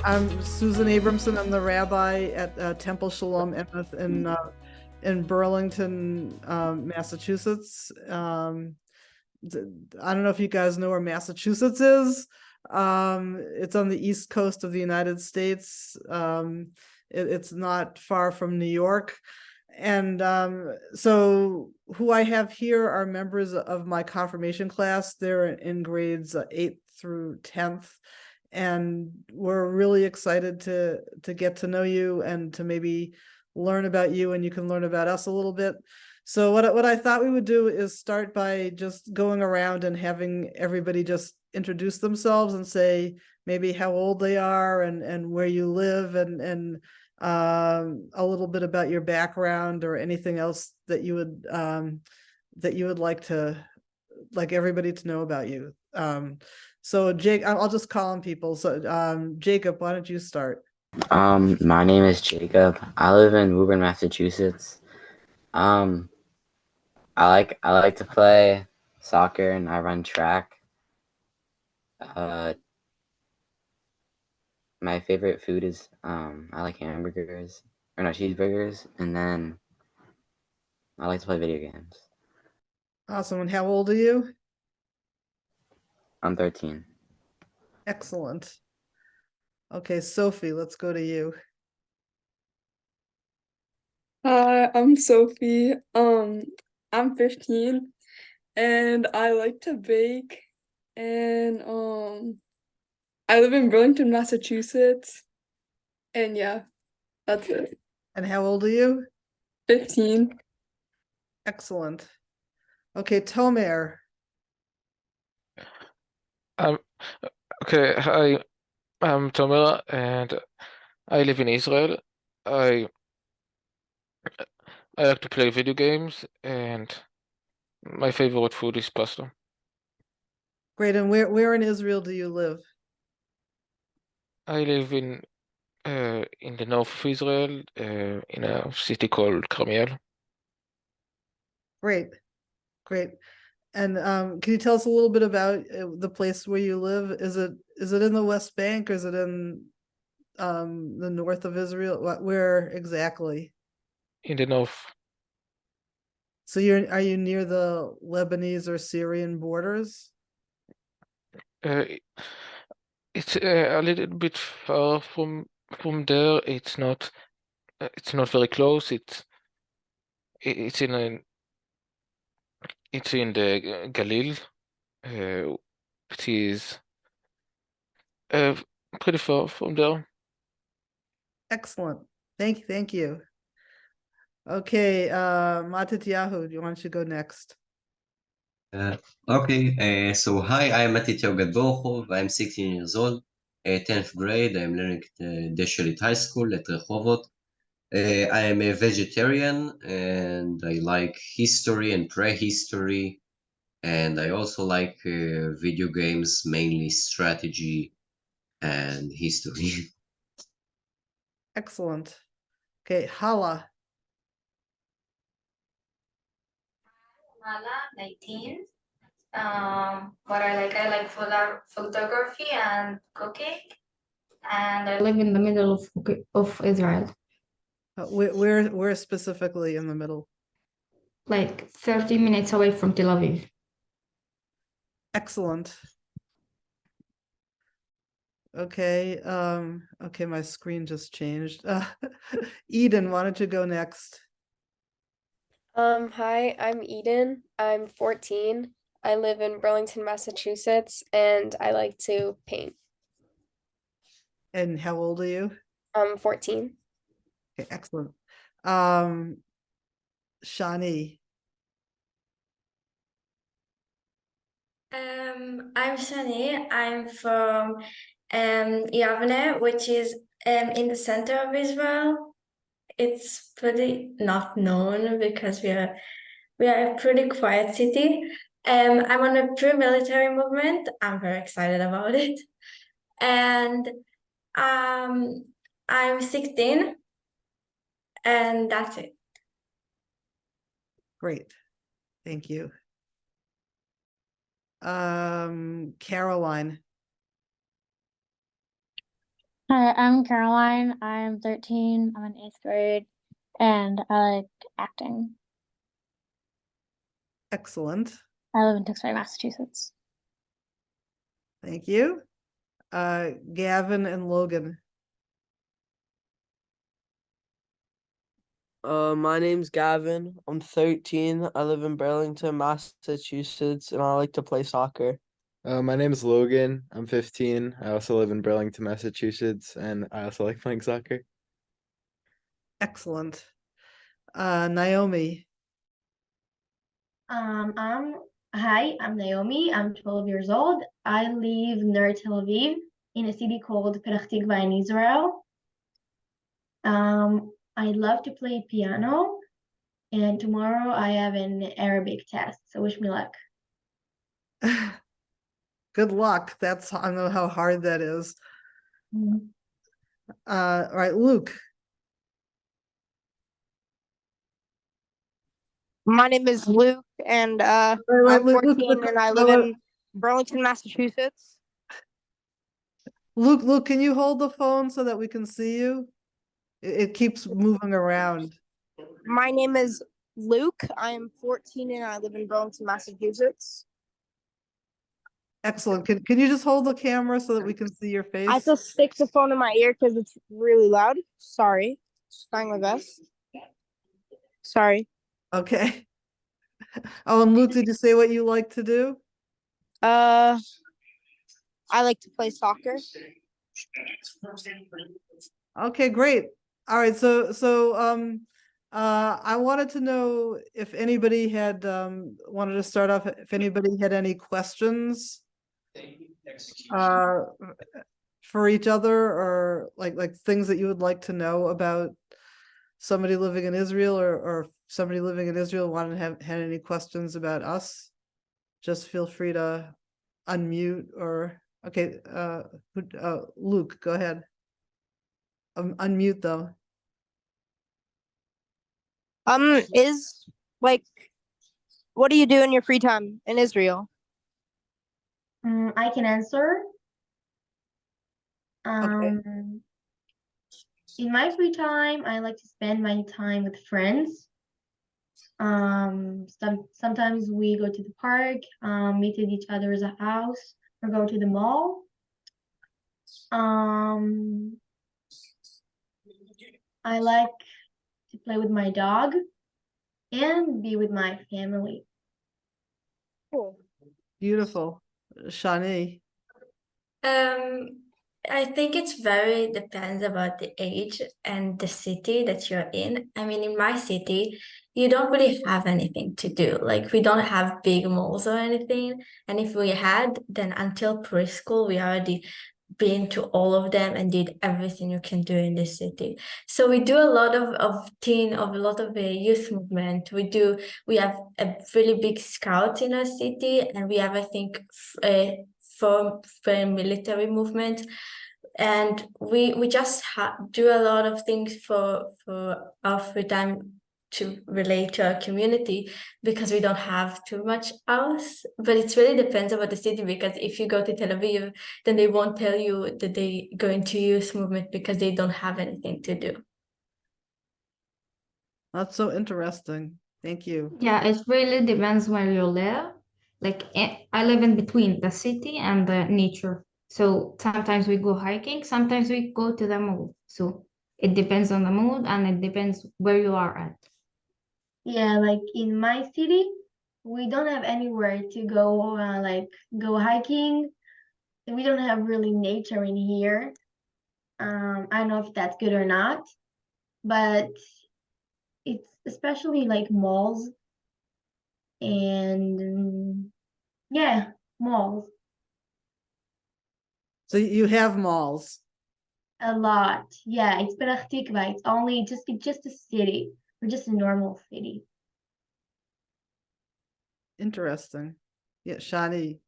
I'm Susan Abramson. I'm the rabbi at Temple Shalom Emeth in Burlington, Massachusetts. I don't know if you guys know where Massachusetts is. It's on the east coast of the United States. It's not far from New York. And so who I have here are members of my confirmation class. They're in grades 8th through 10th. And we're really excited to get to know you and to maybe learn about you, and you can learn about us a little bit. So what I thought we would do is start by just going around and having everybody just introduce themselves and say maybe how old they are and where you live and a little bit about your background or anything else that you would like everybody to know about you. So Jake, I'll just call on people. So Jacob, why don't you start? My name is Jacob. I live in Woburn, Massachusetts. Um, I like to play soccer and I run track. Uh, my favorite food is I like hamburgers or no cheeseburgers, and then I like to play video games. Awesome. And how old are you? I'm 13. Excellent. Okay, Sophie, let's go to you. Hi, I'm Sophie. I'm 15 and I like to bake and I live in Burlington, Massachusetts. And yeah, that's it. And how old are you? 15. Excellent. Okay, Tomer. Um, okay, hi, I'm Tomer and I live in Israel. I I like to play video games and my favorite food is pasta. Great. And where in Israel do you live? I live in the north of Israel, in a city called Carmiel. Great, great. And can you tell us a little bit about the place where you live? Is it in the West Bank or is it in the north of Israel? Where exactly? In the north. So are you near the Lebanese or Syrian borders? Uh, it's a little bit far from there. It's not very close. It's in the Galil, which is uh, pretty far from there. Excellent. Thank you. Okay, Matityahu, do you want to go next? Okay, so hi, I'm Matityahu Gadborchov. I'm 16 years old, 10th grade. I'm learning at Deshelit High School at Rehovot. I am a vegetarian and I like history and prehistory. And I also like video games, mainly strategy and history. Excellent. Okay, Hala. Mala, 19. What I like photography and cooking. And I live in the middle of Israel, Where specifically in the middle? like 30 minutes away from Tel Aviv. Excellent. Okay, okay, my screen just changed. Eden, why don't you go next? Hi, I'm Eden. I'm 14. I live in Burlington, Massachusetts, and I like to paint. And how old are you? I'm 14. Okay, excellent. Um, Shani. I'm Shani. I'm from Yavne, which is in the center of Israel. It's pretty not known because we are a pretty quiet city. I'm on a pre-military movement. I'm very excited about it. And um, I'm 16, and that's it. Great. Thank you. Caroline. Hi, I'm Caroline. I'm 13. I'm in 8th grade, and I like acting. Excellent. I live in Tewksbury, Massachusetts. Thank you. Gavin and Logan. My name's Gavin. I'm 13. I live in Burlington, Massachusetts, and I like to play soccer. My name is Logan. I'm 15. I also live in Burlington, Massachusetts, and I also like playing soccer. Excellent. Naomi. Hi, I'm Naomi. I'm 12 years old. I live near Tel Aviv in a city called Petach Tikva in Israel. I love to play piano, and tomorrow I have an Arabic test, so wish me luck. Good luck. I don't know how hard that is. All right, Luke. My name is Luke, and Wait, I'm Luke, 14, and I live in Burlington, Massachusetts. Luke, can you hold the phone so that we can see you? It keeps moving around. My name is Luke. I am 14, and I live in Burlington, Massachusetts. Excellent. Can you just hold the camera so that we can see your face? I have to stick the phone in my ear because it's really loud. Sorry. Just trying my best. Sorry. Okay. Oh, and Luke, did you say what you like to do? I like to play soccer. Okay, great. All right, so I wanted to know if anybody had wanted to start off, if anybody had any questions for each other, or like things that you would like to know about somebody living in Israel, or somebody living in Israel wanted to had any questions about us. Just feel free to unmute, or okay, Luke, go ahead. Unmute though. Is like, what do you do in your free time in Israel? I can answer. Okay. In my free time, I like to spend my time with friends. Sometimes we go to the park, meet at each other's house, or go to the mall. I like to play with my dog and be with my family. Cool. Beautiful. Shani. I think it's very depends about the age and the city that you're in. I mean, in my city, you don't really have anything to do. Like, we don't have big malls or anything. And if we had, then until preschool, we already been to all of them and did everything you can do in this city. So we do a lot of a lot of the youth movement. We have a really big scout in our city, and we have, I think, for military movement. And we just do a lot of things for our free time to relate to our community, because we don't have too much else. But it really depends about the city, because if you go to Tel Aviv, then they won't tell you that they go into youth movement because they don't have anything to do. That's so interesting. Thank you. Yeah, it really depends where you live. Like I live in between the city and the nature. So sometimes we go hiking, sometimes we go to the mall. So it depends on the mood, and it depends where you are at. Yeah, like in my city, we don't have anywhere to go, like go hiking. We don't have really nature in here. I don't know if that's good or not, but it's especially like malls and yeah, malls. So you have malls. A lot. Yeah, it's Petach Tikva. It's only just a city, or just a normal city. Interesting. Yeah, Shani.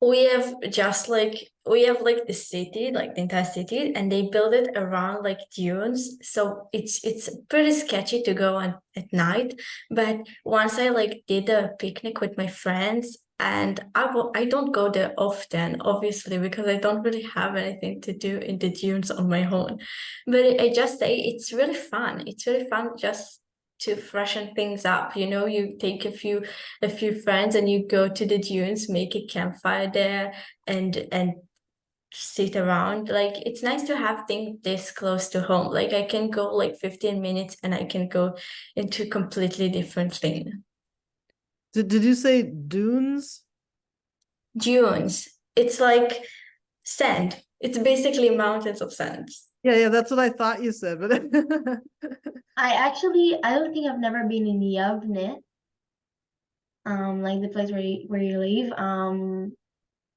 We have like the city, like the entire city, and they build it around like dunes. So it's pretty sketchy to go on at night. But once I like did a picnic with my friends, and I don't go there often, obviously, because I don't really have anything to do in the dunes on my own. But I just say it's really fun. It's really fun just to freshen things up. You know, you take a few friends and you go to the dunes, make a campfire there, and sit around. Like, it's nice to have things this close to home. Like, I can go like 15 minutes and I can go into completely different thing. Did you say dunes? Dunes. It's like sand. It's basically mountains of sand. Yeah, that's what I thought you said, but I don't think I've never been in Yavne, like the place where you live.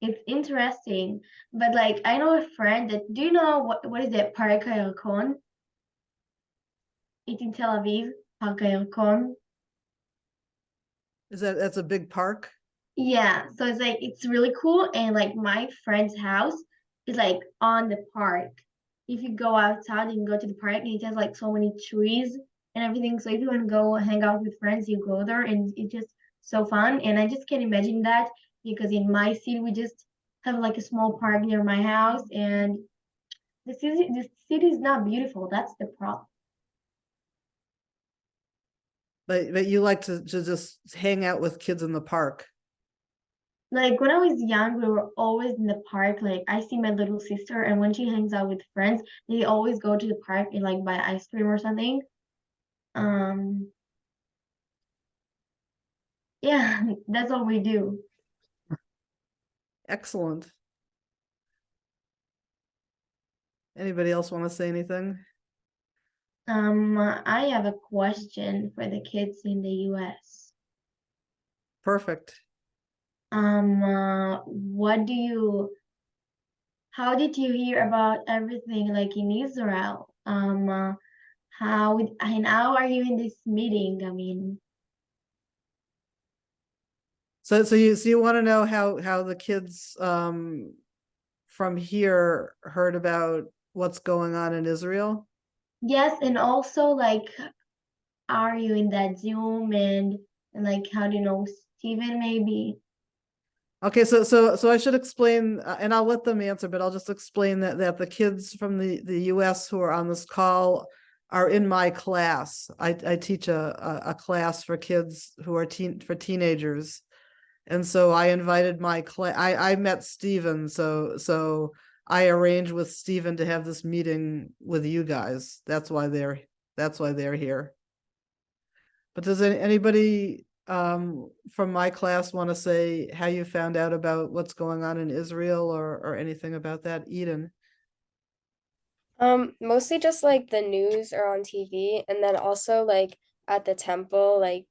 It's interesting, but like I know a friend that, do you know what is that Park Hayalkon? It's in Tel Aviv, Park Hayalkon. that's a big park? Yeah, so it's like it's really cool, and like my friend's house is like on the park. If you go outside and go to the park, and it has like so many trees and everything. So if you want to go hang out with friends, you go there, and it's just so fun. And I just can't imagine that, because in my city we just have like a small park near my house, and the city is not beautiful. That's the problem. But you like to just hang out with kids in the park. Like when I was young, we were always in the park. Like I see my little sister, and when she hangs out with friends, they always go to the park and like buy ice cream or something. Yeah, that's what we do. Excellent. Anybody else want to say anything? I have a question for the kids in the US. Perfect. How did you hear about everything like in Israel? How are you in this meeting? I mean, So you want to know how the kids from here heard about what's going on in Israel? yes, and also like, are you in that Zoom, and like how do you know Steven maybe? Okay, so I should explain, and I'll let them answer, but I'll just explain that the kids from the US who are on this call are in my class. I teach a class for kids who are teenagers. And so I invited my class. I met Steven, so I arranged with Steven to have this meeting with you guys. That's why they're here. But does anybody from my class want to say how you found out about what's going on in Israel or anything about that? Eden. Mostly just like the news or on TV, and then also like at the temple, like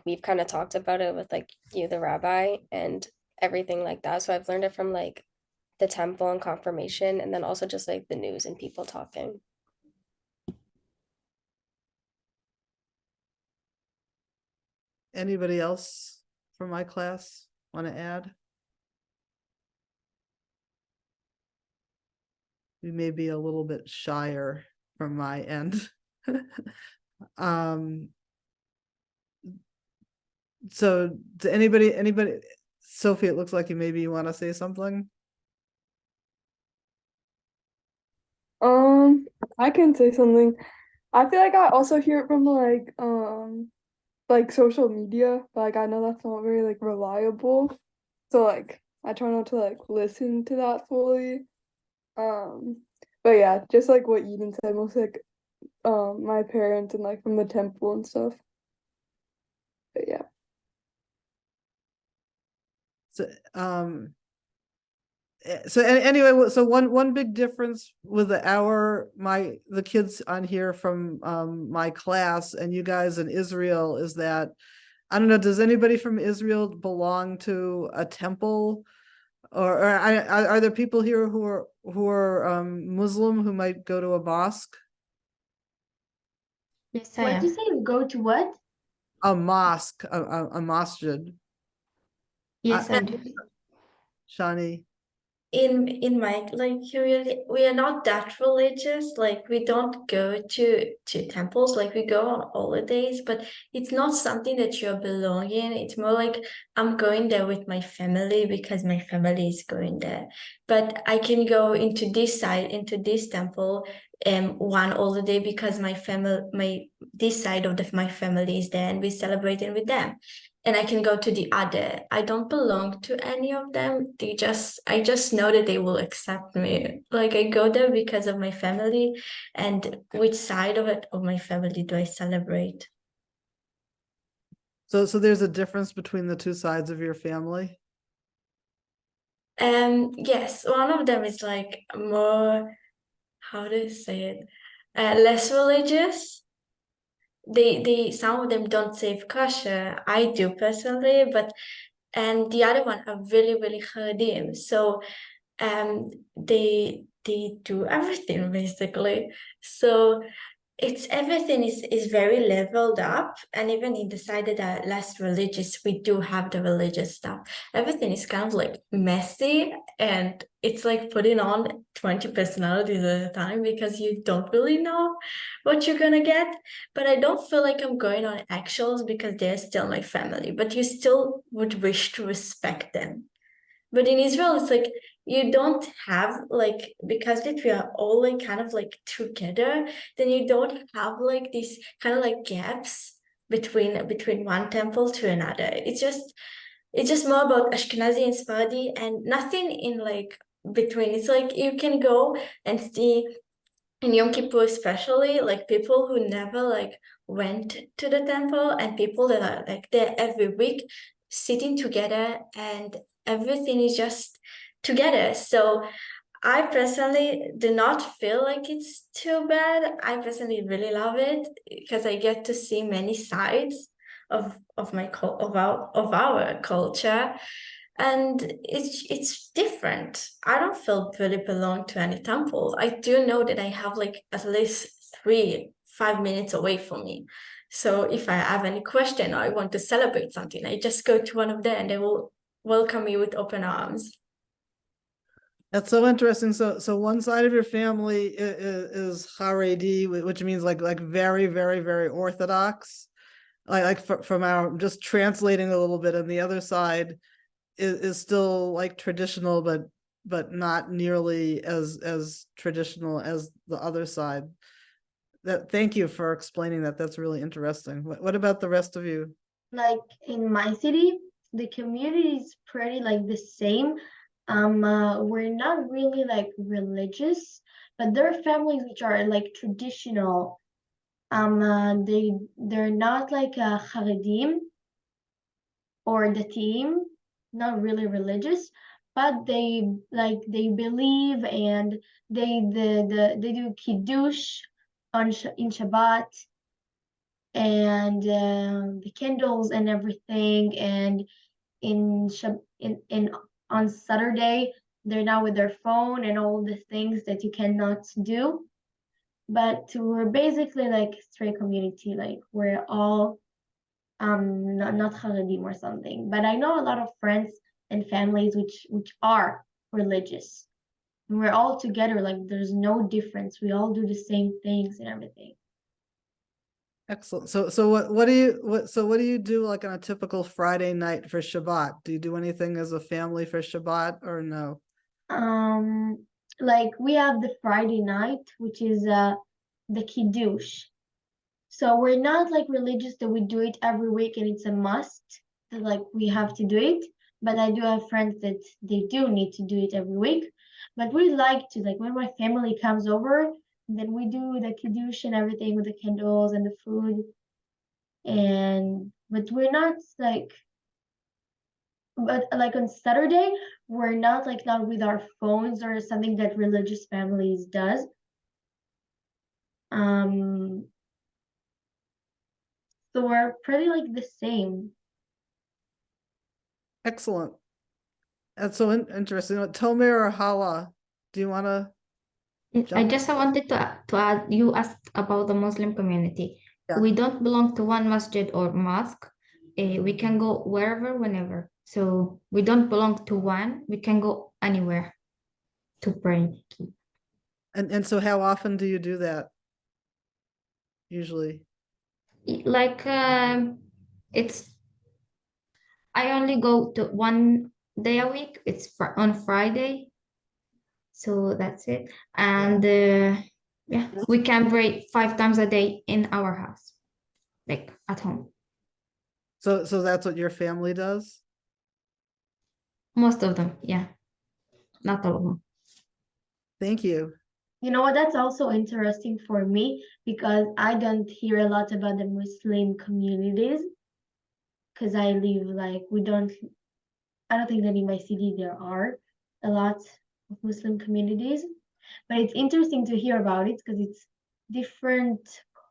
we've kind of talked about it with like you, the rabbi, and everything like that. So I've learned it from like the temple and confirmation, and then also just like the news and people talking. Anybody else from my class want to add? We may be a little bit shyer from my end. So to anybody, Sophie, it looks like maybe you want to say something. I can say something. I feel like I also hear it from like social media, but like I know that's not very like reliable. So like I try not to like listen to that fully. But yeah, just like what Eden said, mostly like my parents and like from the temple and stuff. But yeah. So anyway, so one big difference with the kids on here from my class and you guys in Israel is that, I don't know, does anybody from Israel belong to a temple, or are there people here who are Muslim who might go to a mosque? Yes, I am. What did you say? Go to what? A mosque, a masjid. Yes, I do. Shani. in my community, we are not that religious. Like we don't go to temples. Like we go on holidays, but it's not something that you're belonging. It's more like I'm going there with my family because my family is going there. But I can go into this side, into this temple, one holiday because this side of my family is there and we celebrating with them. And I can go to the other. I don't belong to any of them. I just know that they will accept me. Like I go there because of my family, and which side of my family do I celebrate? So there's a difference between the two sides of your family? Yes, one of them is like more, how do you say it? Less religious. They some of them don't save kosher. I do personally, and the other one are really charedim. So they do everything basically. So it's everything is very leveled up, and even in the side that are less religious, we do have the religious stuff. Everything is kind of like messy, and it's like putting on 20 personalities at a time because you don't really know what you're gonna get. But I don't feel like I'm going on eggshells because they're still my family, but you still would wish to respect them. But in Israel, it's like you don't have like, because that we are all like kind of like together, then you don't have like these kind of like gaps between one temple to another. It's just more about Ashkenazi and Sephardi and nothing in like between. It's like you can go and see in Yom Kippur especially, like people who never like went to the temple and people that are like there every week sitting together, and everything is just together. So I personally do not feel like it's too bad. I personally really love it because I get to see many sides of my of our culture, and it's different. I don't feel really belong to any temple. I do know that I have like at least 5 minutes away from me. So if I have any question or I want to celebrate something, I just go to one of them and they will welcome me with open arms. That's so interesting. So one side of your family is Haredi, which means like very, very, very Orthodox. From our just translating a little bit, and the other side is still like traditional, but not nearly as traditional as the other side. Thank you for explaining that. That's really interesting. What about the rest of you? Like in my city, the community is pretty like the same. We're not really like religious, but there are families which are like traditional. They're not like a Haredim or the team, not really religious, but they believe, and they do kiddush in Shabbat, and the candles and everything, and in on Saturday they're not with their phone and all the things that you cannot do. But we're basically like straight community, like we're all not Haredim or something. But I know a lot of friends and families which are religious. And we're all together, like there's no difference. We all do the same things and everything. Excellent. So what do you do like on a typical Friday night for Shabbat? Do you do anything as a family for Shabbat or no? Like we have the Friday night, which is the kiddush. So we're not like religious that we do it every week and it's a must that like we have to do it. But I do have friends that they do need to do it every week. But we like to, like when my family comes over, then we do the kiddush and everything with the candles and the food. But we're not like, but like on Saturday, we're not like not with our phones or something that religious families does. So we're pretty like the same. Excellent. That's so interesting. Tomer or Hala, do you want to? I just wanted to add, you asked about the Muslim community. Yeah. We don't belong to one masjid or mosque. We can go wherever, whenever. So we don't belong to one. We can go anywhere. to pray. And so how often do you do that? Usually. Like it's I only go to 1 day a week. It's on Friday, so that's it. And yeah, we can pray 5 times a day in our house, like at home. So that's what your family does? Most of them, yeah, not all of them. Thank you. You know what? That's also interesting for me because I don't hear a lot about the Muslim communities because I live like I don't think that in my city there are a lot of Muslim communities, but it's interesting to hear about it because it's different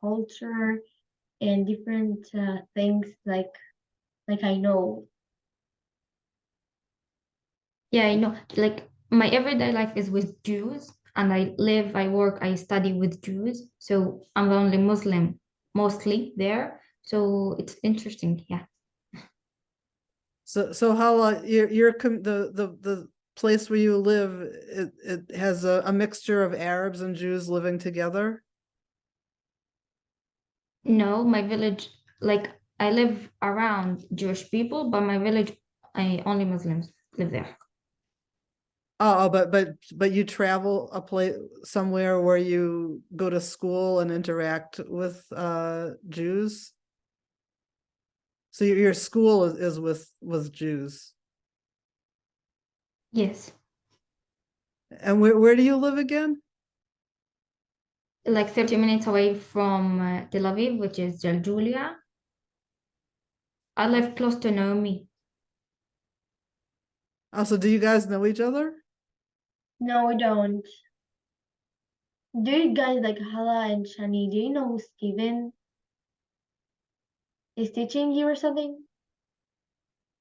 culture and different things like I know. Yeah, I know. Like my everyday life is with Jews, and I live, I work, I study with Jews. So I'm the only Muslim mostly there. So it's interesting. Yeah. So how the place where you live, it has a mixture of Arabs and Jews living together? No, my village, like I live around Jewish people, but my village, I only Muslims live there. Oh, but you travel a place somewhere where you go to school and interact with Jews? So your school is with Jews. Yes. And where do you live again? Like 30 minutes away from Tel Aviv, which is Jaljulia. I live close to Naomi. Also, do you guys know each other? No, we don't. Do you guys like Hala and Shani? Do you know who Steven is teaching you or something?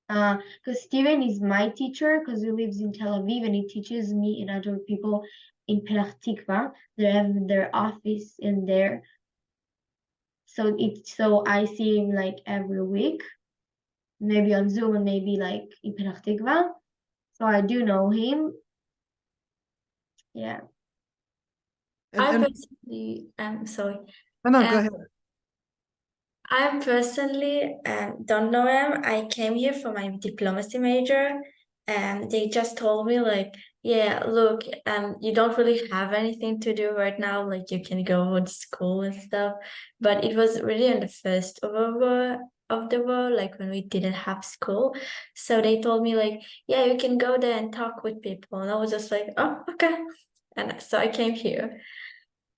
Because Steven is my teacher because he lives in Tel Aviv and he teaches me and other people in Petah Tikva. They have their office in there. So I see him like every week, maybe on Zoom and maybe like in Petah Tikva. So I do know him. Yeah. I personally, sorry. Oh, no, go ahead. I personally don't know him. I came here for my diplomacy major, and they just told me like, yeah, look, you don't really have anything to do right now. Like you can go to school and stuff. But it was really in the first of the war, like when we didn't have school. So they told me like, yeah, you can go there and talk with people. And I was just like, oh, okay. And so I came here,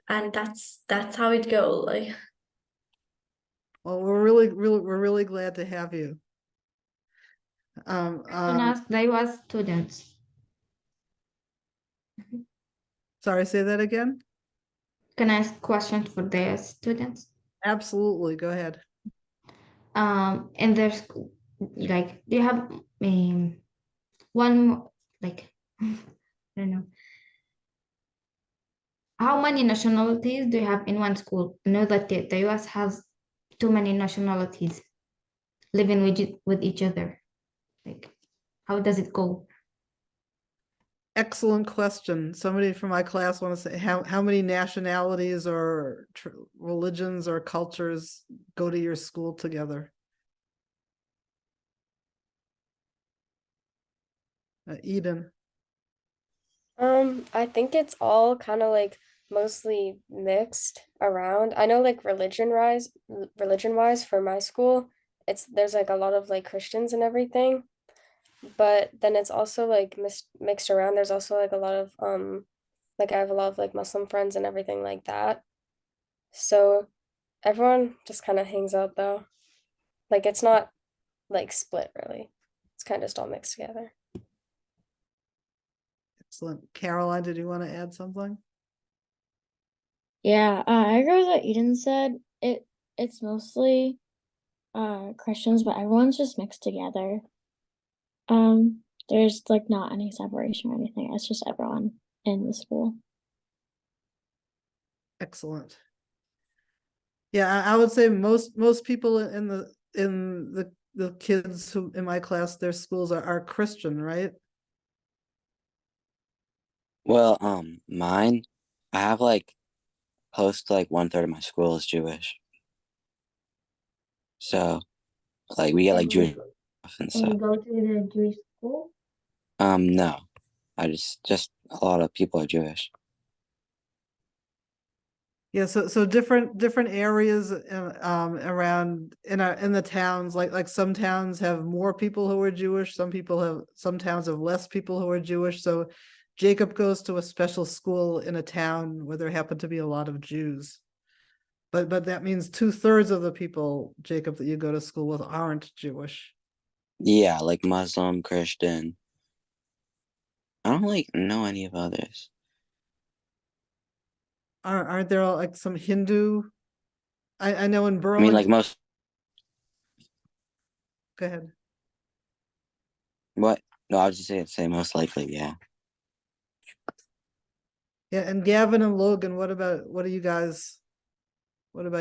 and that's how it goes. Like. Well, we're really glad to have you. They were students. Sorry, say that again. Can I ask questions for their students? Absolutely, go ahead. In their school, like, do you have one more, like, I don't know. How many nationalities do you have in one school? I know that the US has too many nationalities living with each other. Like, how does it go? Excellent question. Somebody from my class want to say how many nationalities or religions or cultures go to your school together? Eden. I think it's all kind of like mostly mixed around. I know like religion wise for my school, there's like a lot of like Christians and everything. But then it's also like mixed around. There's also like a lot of like I have a lot of like Muslim friends and everything like that. So everyone just kind of hangs out though. Like it's not like split really. It's kind of just all mixed together. Excellent. Caroline, did you want to add something? Yeah, I agree with what Eden said. It's mostly Christians, but everyone's just mixed together. There's like not any separation or anything. It's just everyone in the school. Excellent. Yeah, I would say most people in the kids who in my class, their schools are Christian, right? Well, mine, I have like close to like 1/3 of my school is Jewish. So like we get like And Jewish you, stuff and and you stuff. go to the Jewish school? No. I just a lot of people are Jewish. Yeah, so different areas around in the towns, like some towns have more people who are Jewish, some towns have less people who are Jewish. So Jacob goes to a special school in a town where there happen to be a lot of Jews. But that means 2/3 of the people, Jacob, that you go to school with aren't Jewish. Yeah, like Muslim, Christian. I don't like know any of others. Aren't there like some Hindu? I know in I mean, Burlington. like most. Go ahead. What? No, I was just say most likely, yeah. Yeah, and Gavin and Logan, what about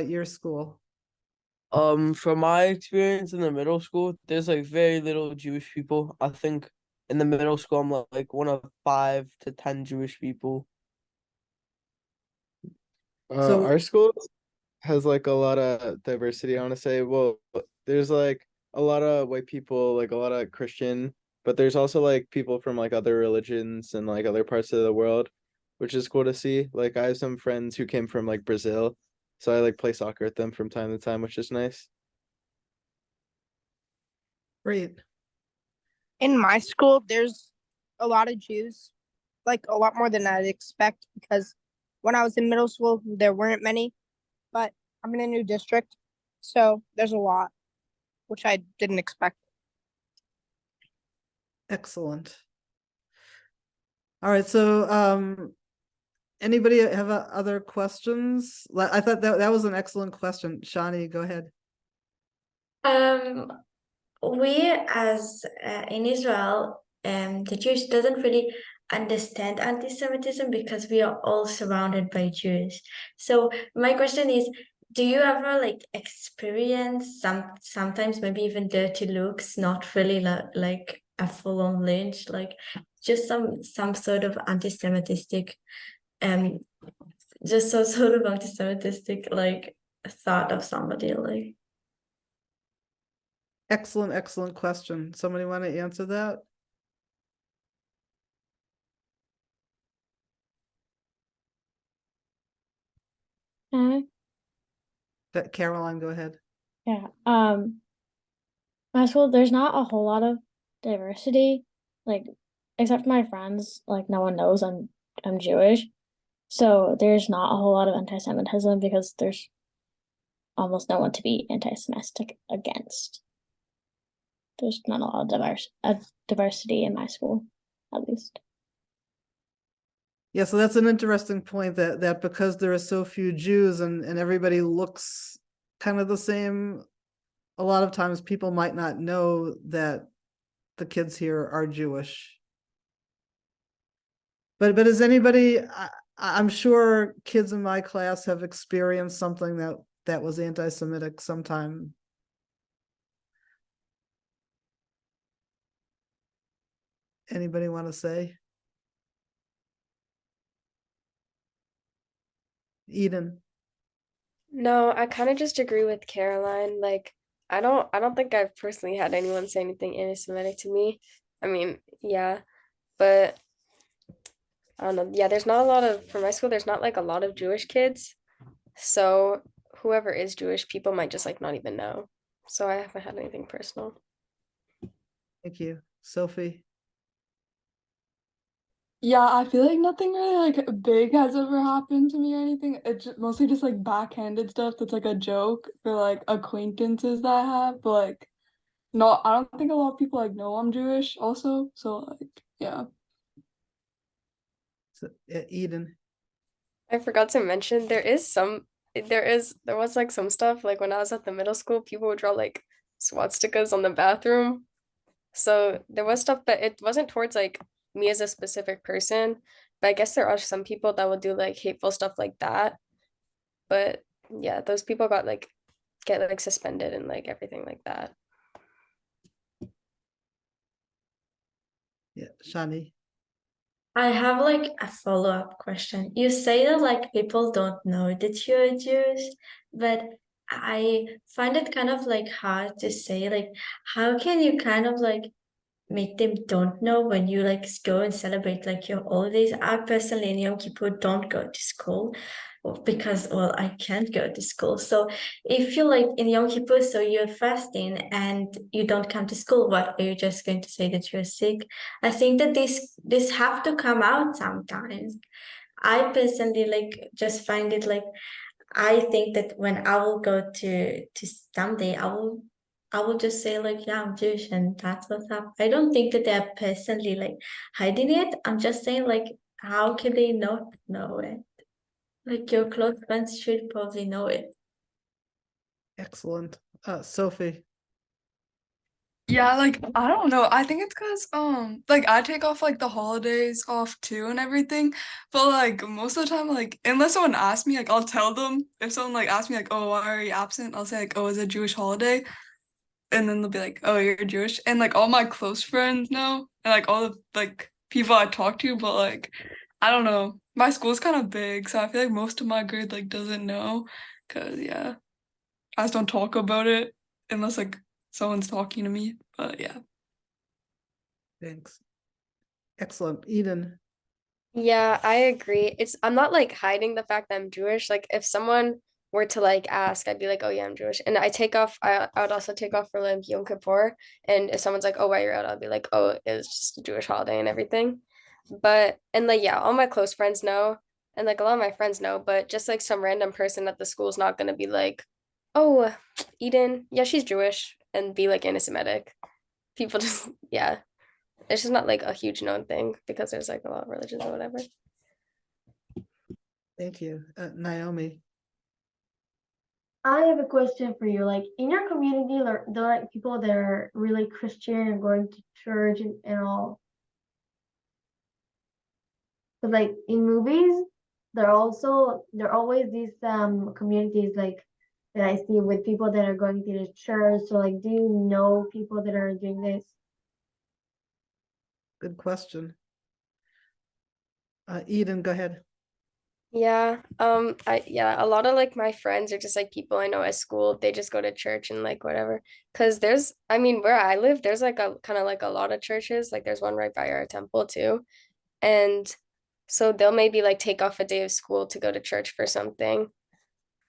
your school? From my experience in the middle school, there's like very little Jewish people. I think in the middle school, I'm like one of 5 to 10 Jewish people. So Our school has like a lot of diversity, I want to say. Well, there's like a lot of white people, like a lot of Christian, but there's also like people from like other religions and like other parts of the world, which is cool to see. Like I have some friends who came from like Brazil, so I like play soccer with them from time to time, which is nice. great. In my school, there's a lot of Jews, like a lot more than I'd expect because when I was in middle school, there weren't many, but I'm in a new district, so there's a lot, which I didn't expect. Excellent. All right, so anybody have other questions? I thought that was an excellent question. Shani, go ahead. We as in Israel, the Jews doesn't really understand anti-Semitism because we are all surrounded by Jews. So my question is, do you ever like experience sometimes maybe even dirty looks, not really like a full-on lynch, like just some sort of anti-Semitic um just some sort of anti-Semitic like thought of somebody like. Excellent question. Somebody want to answer that? Caroline, go ahead. Yeah. My school, there's not a whole lot of diversity, like except for my friends. Like no one knows I'm Jewish, so there's not a whole lot of anti-Semitism because there's almost no one to be anti-Semitic against. There's not a lot of diversity in my school, at least. Yeah, so that's an interesting point that because there are so few Jews and everybody looks kind of the same, a lot of times people might not know that the kids here are Jewish. But is anybody, I'm sure kids in my class have experienced something that was anti-Semitic sometime. Anybody want to say? Eden. No, I kind of just agree with Caroline. Like, I don't think I've personally had anyone say anything anti-Semitic to me. I mean, yeah, but I don't know. Yeah, there's not a lot of, for my school, there's not like a lot of Jewish kids. So whoever is Jewish, people might just like not even know. So I haven't had anything personal. Thank you. Sophie. Yeah, I feel like nothing really like big has ever happened to me or anything. It's mostly just like backhanded stuff that's like a joke for like acquaintances that I have, but like no, I don't think a lot of people like know I'm Jewish also. So like yeah. So, Eden. I forgot to mention there was like some stuff like when I was at the middle school, people would draw like swastikas on the bathroom. So there was stuff, but it wasn't towards like me as a specific person. But I guess there are some people that would do like hateful stuff like that. But yeah, those people get like suspended and like everything like that. Yeah, Shani. I have like a follow-up question. You say that like people don't know that you're Jewish, but I find it kind of like hard to say like how can you kind of like make them don't know when you like go and celebrate like your holidays. I personally in Yom Kippur don't go to school because well I can't go to school. So if you like in Yom Kippur, so you're fasting and you don't come to school, what are you just going to say that you're sick? I think that this have to come out sometimes. I personally like just find it like I think that when I will go to someday, I will just say like, yeah, I'm Jewish and that's what's up. I don't think that they're personally like hiding it. I'm just saying like, how can they not know it? Like your close friends should probably know it. Excellent. Sophie. Yeah, like I don't know. I think it's because like I take off like the holidays off too and everything. But like most of the time, like unless someone asks me, like I'll tell them. If someone like asks me like, oh, why are you absent? I'll say like, oh, it's a Jewish holiday. And then they'll be like, oh, you're Jewish. And like all my close friends know and like all the like people I talk to, but like I don't know. My school's kind of big, so I feel like most of my grade like doesn't know. Cause yeah, I just don't talk about it unless like someone's talking to me. But yeah. Thanks. Excellent. Eden. Yeah, I agree. I'm not like hiding the fact that I'm Jewish. Like if someone were to like ask, I'd be like, oh yeah, I'm Jewish. And I would also take off for like Yom Kippur. And if someone's like, oh, why you're out, I'll be like, oh, it's just a Jewish holiday and everything. But and like yeah, all my close friends know, and like a lot of my friends know, but just like some random person at the school is not gonna be like, oh, Eden, yeah, she's Jewish, and be like anti-Semitic. People just yeah. It's just not like a huge known thing because there's like a lot of religions or whatever. Thank you. Naomi. I have a question for you. Like in your community, there are like people that are really Christian and going to church and all. But like in movies, there are always these communities like that I see with people that are going to the church. So like, do you know people that are doing this? Good question. Eden, go ahead. Yeah, a lot of like my friends are just like people I know at school. They just go to church and like whatever. Because I mean, where I live, there's like a kind of like a lot of churches. Like there's one right by our temple too. And so they'll maybe like take off a day of school to go to church for something.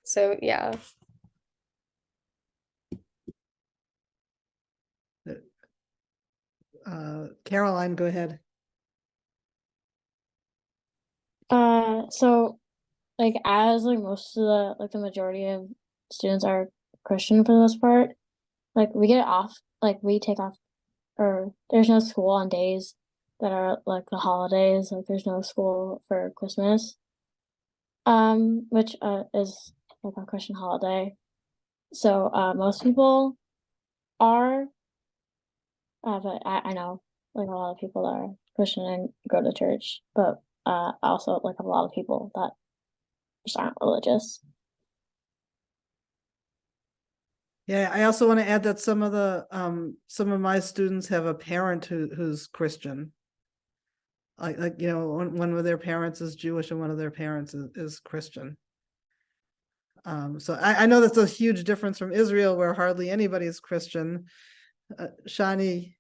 So yeah. Caroline, go ahead. So like as like most of the majority of students are Christian for the most part, like we get off, like we take off, or there's no school on days that are like the holidays, like there's no school for Christmas, which is like a Christian holiday. So most people are, but I know like a lot of people that are Christian and go to church, but also like a lot of people that just aren't religious. Yeah, I also want to add that some of my students have a parent who's Christian. Like you know, one of their parents is Jewish and one of their parents is Christian. So I know that's a huge difference from Israel, where hardly anybody is Christian. Shani.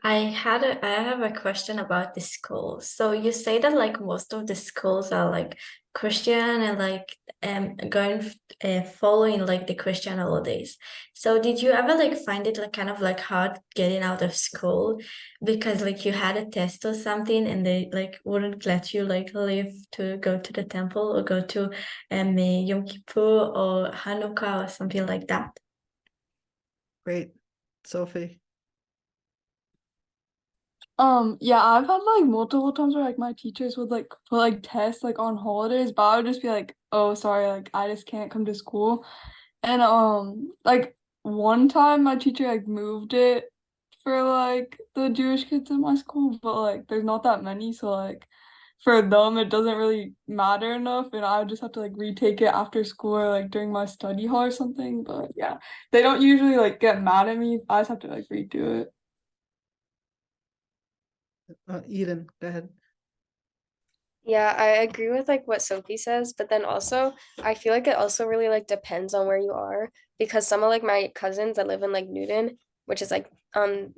I have a question about the school. So you say that like most of the schools are like Christian and like going following like the Christian holidays. So did you ever like find it like kind of like hard getting out of school because like you had a test or something and they like wouldn't let you like leave to go to the temple or go to Yom Kippur or Hanukkah or something like that? Great. Sophie. Yeah, I've had like multiple times where like my teachers would like put like tests like on holidays, but I would just be like, oh, sorry, like I just can't come to school. And like one time my teacher like moved it for like the Jewish kids in my school, but like there's not that many, so like for them it doesn't really matter enough, and I just have to like retake it after school or like during my study hall or something. But yeah, they don't usually like get mad at me. I just have to like redo it. Eden, go ahead. Yeah, I agree with like what Sophie says, but then also I feel like it also really like depends on where you are, because some of like my cousins that live in like Newton, which is like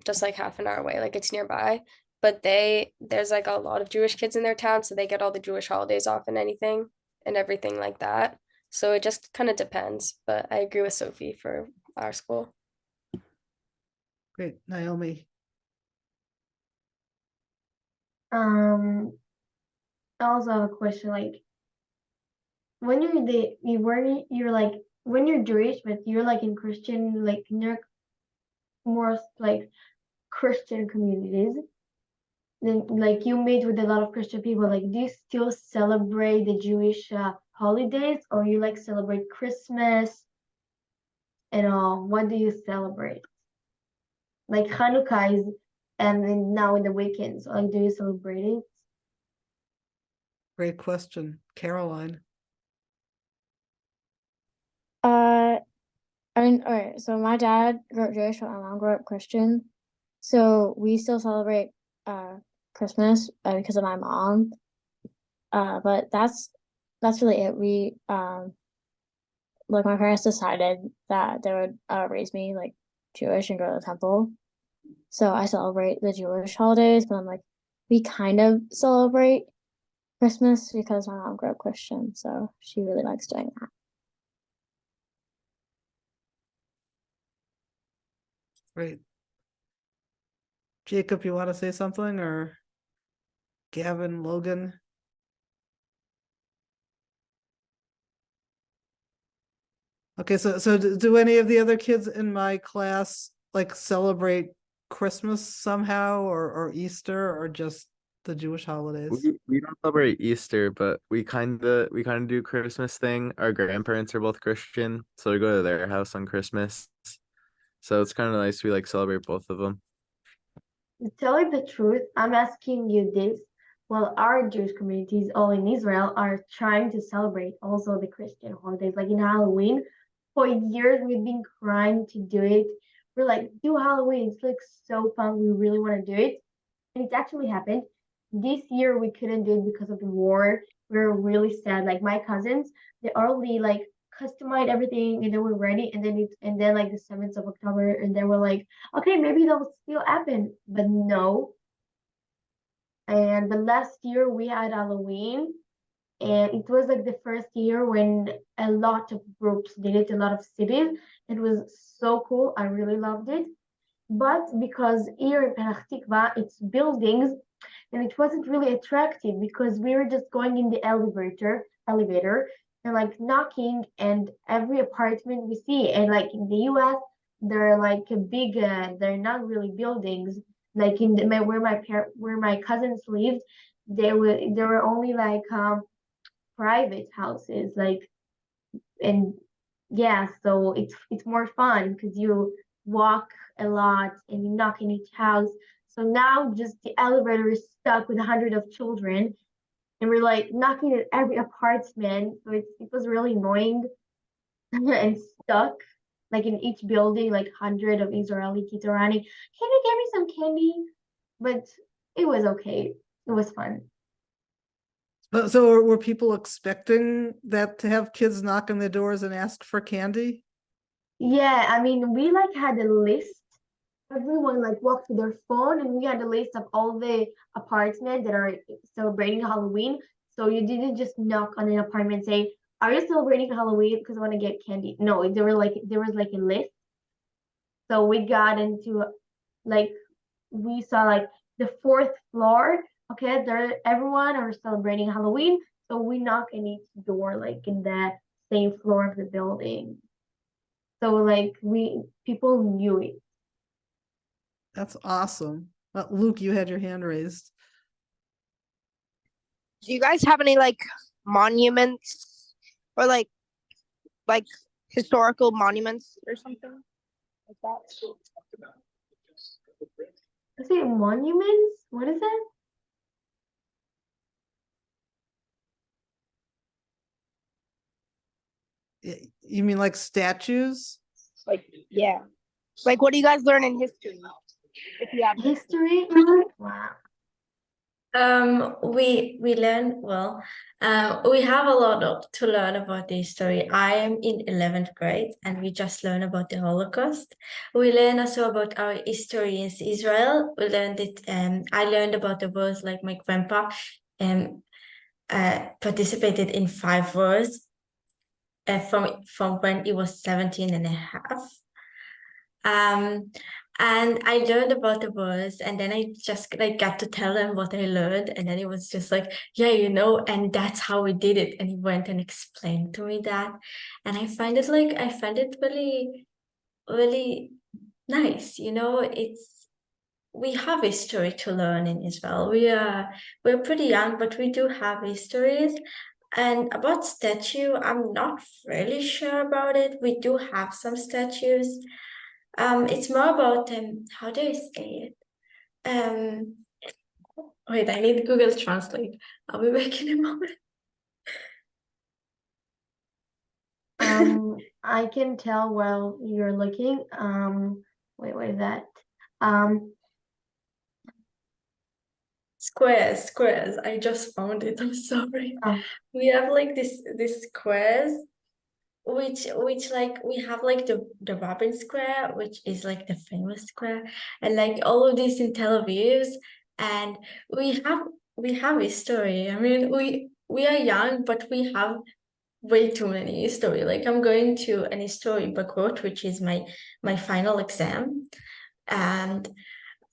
just like half an hour away, like it's nearby, but there's like a lot of Jewish kids in their town, so they get all the Jewish holidays off and everything like that. So it just kind of depends, but I agree with Sophie for our school. Great, Naomi. I also have a question, like when when you're Jewish, but you're like in Christian, like you're more like Christian communities, then like you meet with a lot of Christian people, like do you still celebrate the Jewish holidays, or you like celebrate Christmas and all? What do you celebrate? Like Hanukkah is, and then now in the weekends, like do you celebrate it? Great question, Caroline. I mean, all right, so my dad grew up Jewish, but my mom grew up Christian. So we still celebrate Christmas because of my mom. But that's really it. We like my parents decided that they would raise me like Jewish and go to the temple. So I celebrate the Jewish holidays, but I'm like, we kind of celebrate Christmas because my mom grew up Christian, so she really likes doing that. Great. Jacob, you want to say something, or Gavin, Logan? Okay, so do any of the other kids in my class like celebrate Christmas somehow, or Easter, or just the Jewish holidays? We don't celebrate Easter, but we kinda do Christmas thing. Our grandparents are both Christian, so we go to their house on Christmas. So it's kind of nice. We like celebrate both of them. To tell you the truth, I'm asking you this while our Jewish communities all in Israel are trying to celebrate also the Christian holidays, like in Halloween. For years, we've been trying to do it. We're like, do Halloween. It's like so fun. We really want to do it. And it actually happened. This year, we couldn't do it because of the war. We were really sad. Like my cousins, they already like customized everything and they were ready. And then like the 7th of October, and they were like, okay, maybe that will still happen. But no. But last year we had Halloween, and it was like the first year when a lot of groups did it, a lot of cities. It was so cool. I really loved it. But because here in Petah Tikva, it's buildings, and it wasn't really attractive because we were just going in the elevator and like knocking, and every apartment we see, and like in the US, they're like a big, they're not really buildings. Like in where my cousins lived, there were only like private houses, like, and yeah, so it's more fun because you walk a lot and you knock in each house. So now just the elevator is stuck with 100 of children, and we're like knocking at every apartment. So it was really annoying and stuck, like in each building, like 100 of Israeli kids are running. Can you give me some candy? But it was okay. It was fun. So were people expecting that, to have kids knock on their doors and ask for candy? Yeah, I mean, we like had a list. Everyone like walked with their phone, and we had a list of all the apartments that are celebrating Halloween. So you didn't just knock on an apartment and say, "Are you celebrating Halloween? Because I want to get candy." No, there was like a list. So we got into like we saw like the 4th floor. Okay, there everyone are celebrating Halloween. So we knock on each door like in the same floor of the building. So like people knew it. That's awesome. Luke, you had your hand raised. Do you guys have any like monuments or like historical monuments or something like that? Is it monuments? What is it? You mean like statues? Like, yeah. Like, what do you guys learn in history? If you have History? Wow. We learn well. We have a lot to learn about the history. I am in 11th grade, and we just learn about the Holocaust. We learn also about our history in Israel. We learned it. I learned about the wars, like my grandpa participated in 5 wars from when he was 17 and a half. And I learned about the words, and then I just like got to tell him what I learned, and then he was just like, yeah, and that's how we did it. And he went and explained to me that, and I find it really, really nice. We have history to learn in Israel. We're pretty young, but we do have histories. And about statue, I'm not really sure about it. We do have some statues. It's more about how do I say it? Wait, I need Google Translate. I'll be back in a moment. I can tell while you're looking. Wait, what is that? Squares. I just found it. I'm sorry. We have like this squares, which like we have like the Rabin Square, which is like the famous square, and like all of this in Tel Aviv, and we have history. I mean, we are young, but we have way too many history. Like I'm going to an history book, which is my final exam, and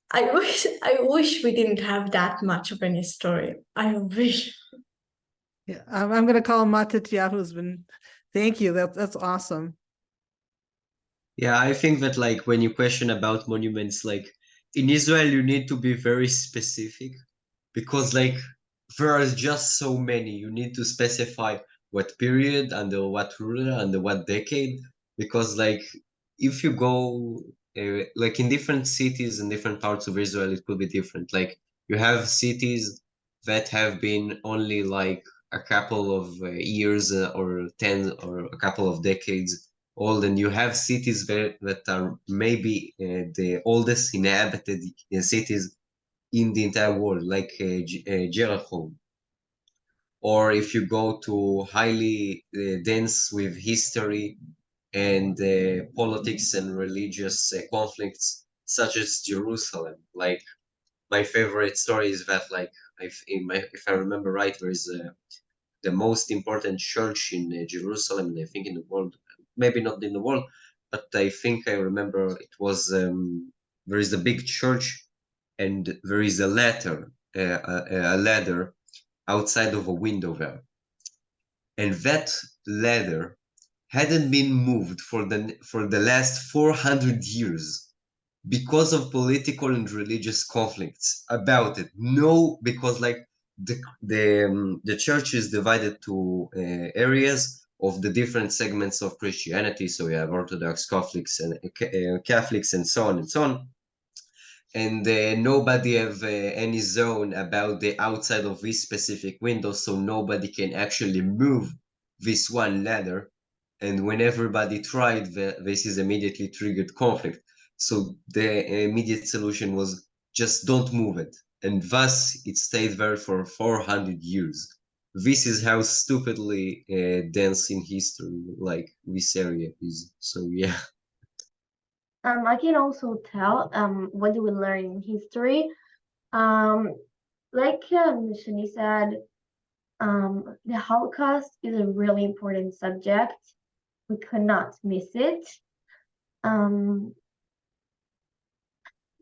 I wish we didn't have that much of an history. I wish. Yeah, I'm gonna call Matityahu, who's been. Thank you. That's awesome. Yeah, I think that like when you question about monuments, like in Israel, you need to be very specific because like there are just so many. You need to specify what period, under what ruler, under what decade, because like if you go like in different cities and different parts of Israel, it could be different. Like you have cities that have been only like a couple of years or 10 or a couple of decades old, and you have cities that are maybe the oldest inhabited cities in the entire world, like Jericho. Or if you go to highly dense with history and politics and religious conflicts, such as Jerusalem. Like my favorite story is that, like, if I remember right, there is the most important church in Jerusalem, and I think in the world, maybe not in the world, but I think I remember it was there is a big church, and there is a ladder outside of a window there, and that ladder hadn't been moved for the last 400 years because of political and religious conflicts about it. No, because like the church is divided to areas of the different segments of Christianity. So you have Orthodox, Catholics, and Catholics, and so on and so on. And nobody have any zone about the outside of this specific window, so nobody can actually move this one ladder. And when everybody tried, this is immediately triggered conflict. So the immediate solution was just don't move it. And thus it stayed there for 400 years. This is how stupidly dense in history like this area is. So yeah. I can also tell what do we learn in history. Like Shani said, the Holocaust is a really important subject. We could not miss it.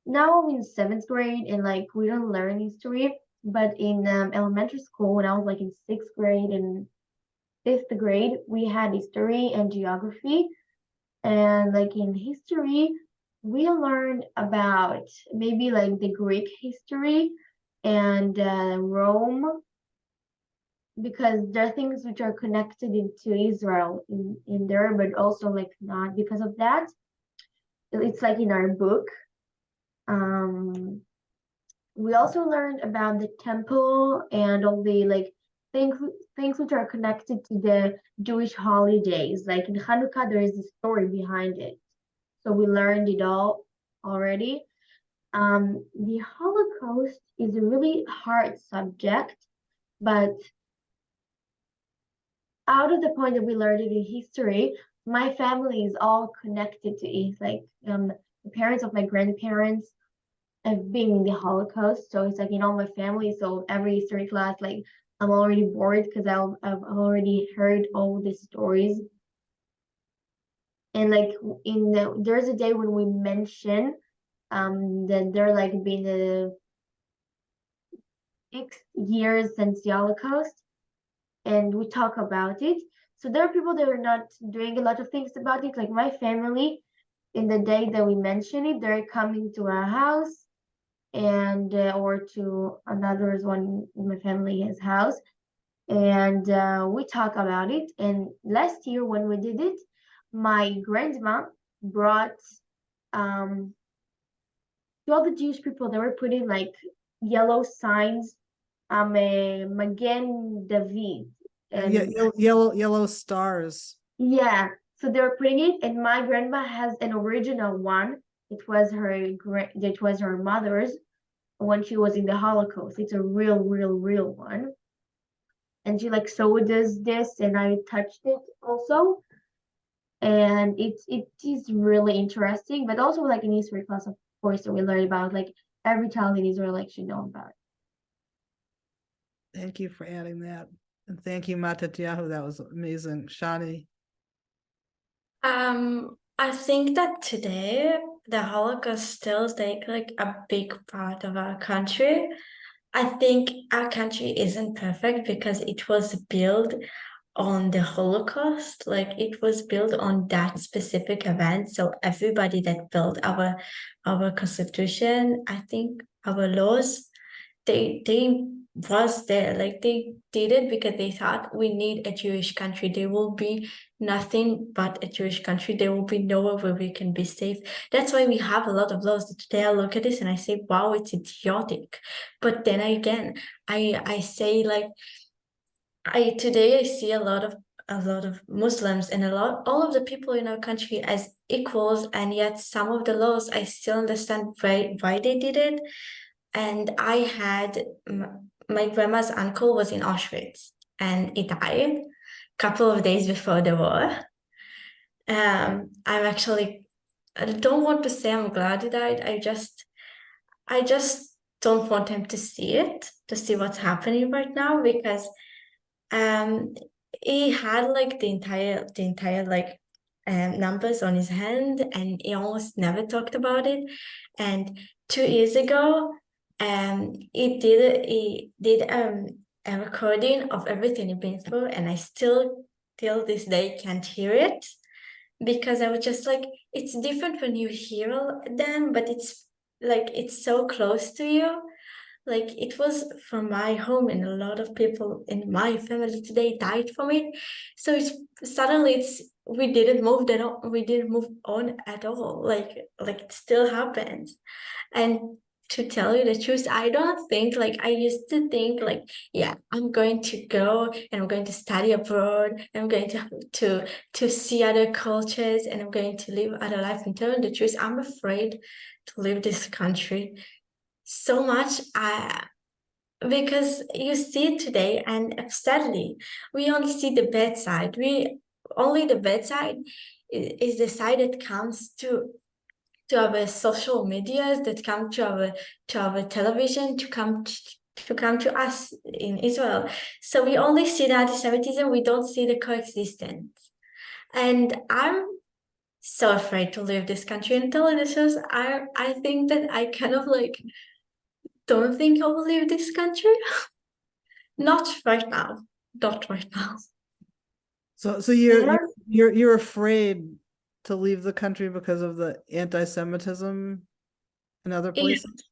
Now I'm in 7th grade, and like we don't learn history, but in elementary school, when I was like in 6th grade and 5th grade, we had history and geography. And like in history, we learned about maybe like the Greek history and Rome, because there are things which are connected into Israel in there, but also like not because of that. It's like in our book. We also learned about the temple and all the like things which are connected to the Jewish holidays. Like in Hanukkah, there is a story behind it. So we learned it all already. The Holocaust is a really hard subject, but out of the point that we learned it in history, my family is all connected to it. Like the parents of my grandparents have been in the Holocaust, so it's like in all my family. So every history class, like I'm already bored because I've already heard all the stories. And like there's a day when we mention that there like been a 6 years since the Holocaust, and we talk about it. So there are people that are not doing a lot of things about it. Like my family, in the day that we mention it, they're coming to our house and or to another one in my family's house, and we talk about it. And last year when we did it, my grandma brought to all the Jewish people, they were putting like yellow signs, a Magen David, and yellow stars. yeah, so they were putting it, and my grandma has an original one. It was her mother's when she was in the Holocaust. It's a real one. And she like showed us this, and I touched it also. And it is really interesting, but also like in history class, of course, that we learn about, like every child in Israel like should know about it. Thank you for adding that. And thank you, Matatyahu. That was amazing. Shani. I think that today the Holocaust still takes like a big part of our country. I think our country isn't perfect because it was built on the Holocaust, like it was built on that specific event. So everybody that built our constitution, I think our laws, they was there, like they did it because they thought we need a Jewish country. There will be nothing but a Jewish country. There will be nowhere where we can be safe. That's why we have a lot of laws. Today I look at this and I say, wow, it's idiotic. But then again, I say like, today I see a lot of Muslims and all of the people in our country as equals, and yet some of the laws I still understand why they did it. And I had my grandma's uncle was in Auschwitz and he died a couple of days before the war. I don't want to say I'm glad he died. I just don't want him to see it, to see what's happening right now, because he had like the entire like numbers on his hand, and he almost never talked about it. And 2 years ago, he did a recording of everything he'd been through, and I still till this day can't hear it, because I was just like, it's different when you hear them, but it's like it's so close to you. Like it was from my home, and a lot of people in my family today died from it. So we didn't move on at all. Like it still happens. And to tell you the truth, I don't think, like I used to think like, yeah, I'm going to go and I'm going to study abroad, and I'm going to see other cultures, and I'm going to live other life. And telling the truth, I'm afraid to leave this country so much, because you see today, and sadly, we only see the bad side. The bad side is the side that comes to our social medias, that come to our television, to come to us in Israel. So we only see the anti-Semitism, we don't see the coexistence. And I'm so afraid to leave this country. And telling the truth, I think that I kind of like don't think I will leave this country. Not right now. So you're afraid to leave the country because of the anti-Semitism in other places?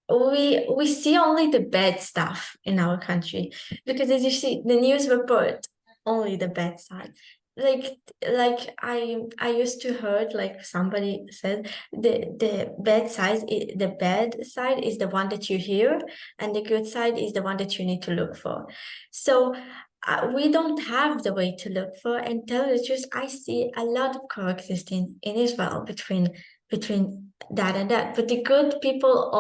We see only the bad stuff in our country, because as you see, the news report only the bad side. Like I used to heard, like somebody said, the bad side is the one that you hear, and the good side is the one that you need to look for. So we don't have the way to look for. And tell the truth, I see a lot of coexisting in Israel between between that and that. But the good people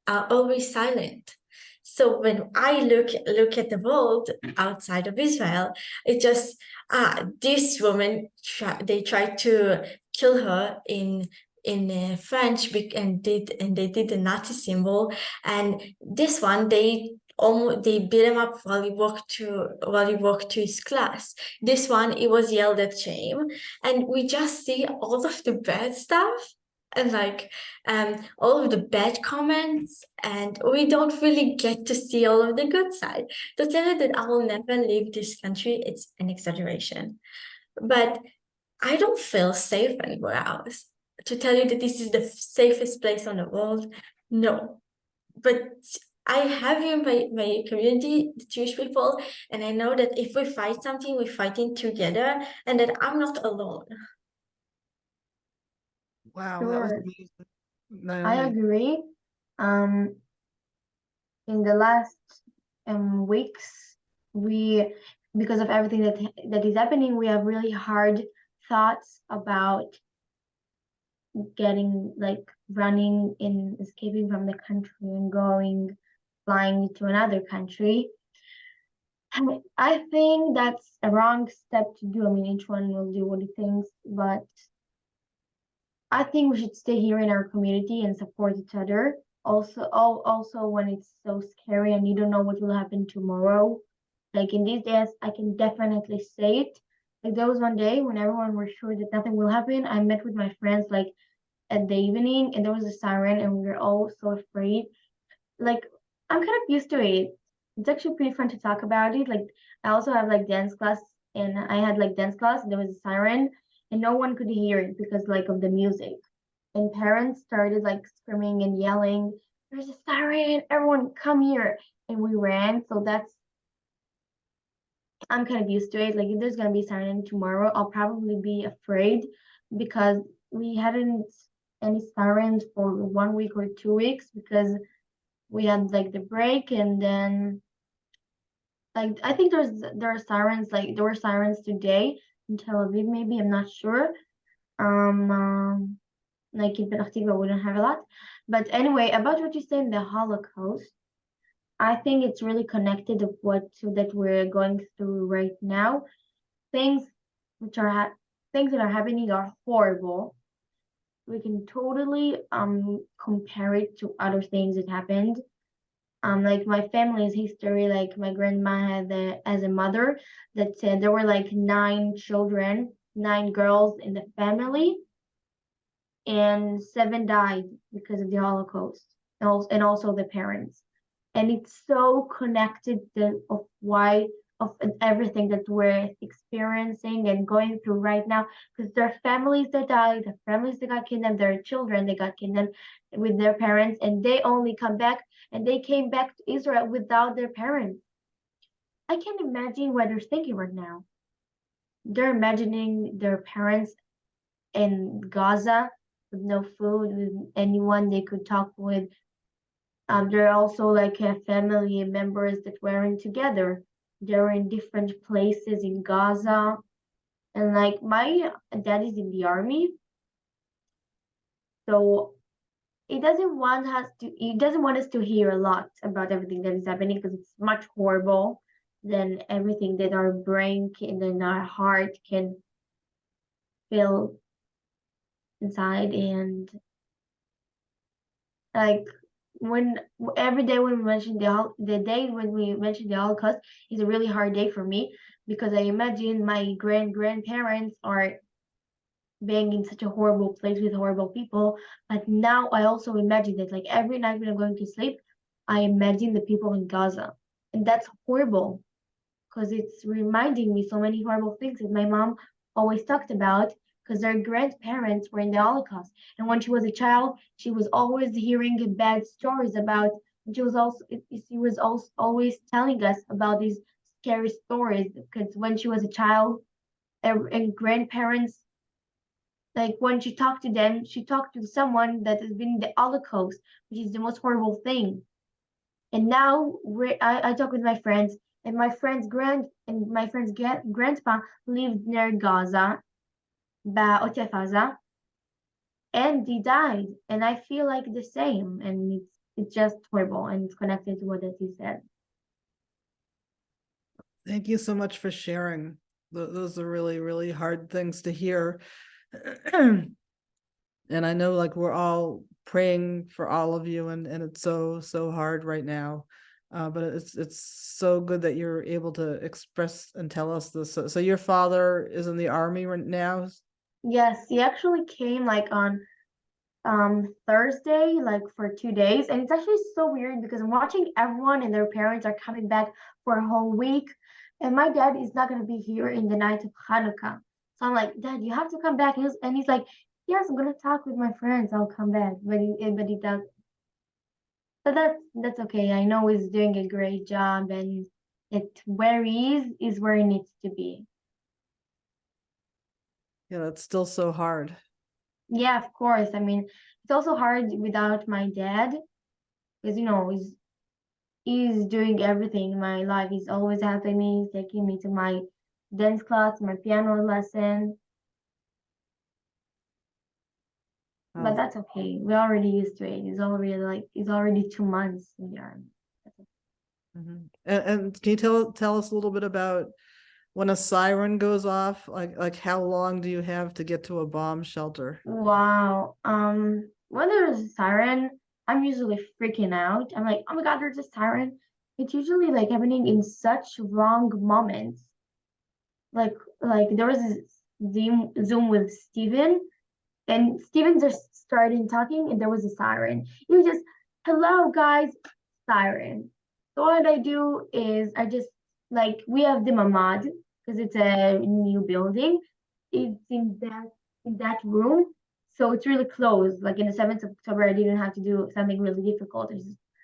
are always silent. So when I look at the world outside of Israel, it just this woman they tried to kill her in French, and they did the Nazi symbol, and this one they beat him up while he walked to his class. This one, it was yelled at shame, and we just see all of the bad stuff and like all of the bad comments, and we don't really get to see all of the good side. To tell you that I will never leave this country, it's an exaggeration, but I don't feel safe anywhere else. To tell you that this is the safest place on the world, no. But I have you in my community, the Jewish people, and I know that if we fight something, we're fighting together, and that I'm not alone. Wow, that was Sure. amazing. I Naomi. agree. In the last weeks, because of everything that is happening, we have really hard thoughts about getting running and escaping from the country and flying to another country. I think that's a wrong step to do. I mean, each one will do what he thinks, but I think we should stay here in our community and support each other. Also when it's so scary and you don't know what will happen tomorrow. Like in these days, I can definitely say it. Like there was one day when everyone was sure that nothing will happen. I met with my friends at the evening, and there was a siren, and we were all so afraid. Like I'm kind of used to it. It's actually pretty fun to talk about it. Like I also have dance class, and I had dance class, and there was a siren, and no one could hear it because of the music. And parents started screaming and yelling, "There's a siren! Everyone come here!" And we ran. So I'm kind of used to it. Like if there's gonna be a siren tomorrow, I'll probably be afraid because we hadn't any sirens for 1 week or 2 weeks because we had the break, and then I think there are sirens, there were sirens today in Tel Aviv, maybe, I'm not sure. Like in Petah Tikva we don't have a lot. But anyway, about what you said in the Holocaust, I think it's really connected of that we're going through right now. Things things that are happening are horrible. We can totally compare it to other things that happened. Like my family's history, like my grandma had as a mother that said there were 9 children, 9 girls in the family, and 7 died because of the Holocaust, and also the parents. And it's so connected of everything that we're experiencing and going through right now, because there are families that died, there are families that got kidnapped, there are children that got kidnapped with their parents, and they only come back, and they came back to Israel without their parents. I can't imagine what they're thinking right now. They're imagining their parents in Gaza with no food, with anyone they could talk with. There are also family members that weren't together. They're in different places in Gaza. And my dad is in the army. So he doesn't want us to hear a lot about everything that is happening because it's much horrible than everything that our brain and then our heart can feel inside. And when every day when we mention the day when we mention the Holocaust is a really hard day for me, because I imagine my grandparents are being in such a horrible place with horrible people. But now I also imagine that every night when I'm going to sleep, I imagine the people in Gaza, and that's horrible because it's reminding me so many horrible things that my mom always talked about, because their grandparents were in the Holocaust. And when she was a child, she was always hearing bad stories about, she was also always telling us about these scary stories, because when she was a child, and grandparents, when she talked to them, she talked to someone that has been in the Holocaust, which is the most horrible thing. And now I talk with my friends, and my friend's grandpa lived near Gaza, בעוטף עזה, and he died, and I feel like the same, and it's just horrible, and it's connected to what that he said. Thank you so much for sharing. Those are really, really hard things to hear. And I know like we're all praying for all of you, and it's so hard right now. But it's so good that you're able to express and tell us this. So your father is in the army right now? Yes, he actually came like on Thursday, like for 2 days, and it's actually so weird because I'm watching everyone and their parents are coming back for a whole week, and my dad is not gonna be here in the night of Hanukkah. So I'm like, Dad, you have to come back. And he's like, yes, I'm gonna talk with my friends. I'll come back, but he does. But that's okay. I know he's doing a great job, and where he is where he needs to be. Yeah, that's still so hard. Yeah, of course. I mean, it's also hard without my dad because he's doing everything in my life. He's always helping me, taking me to my dance class, my piano lesson. But that's okay. We're already used to it. It's already 2 months in the army. And can you tell us a little bit about when a siren goes off? Like how long do you have to get to a bomb shelter? Wow. When there's a siren, I'm usually freaking out. I'm like, oh my God, there's a siren. It's usually like happening in such wrong moments. Like there was a Zoom with Steven, and Steven just started talking, and there was a siren. He was just, hello guys, siren. So what I do is I just like we have the mamad because it's a new building. It's in that room, so it's really close. Like in the 7th of October, I didn't have to do something really difficult.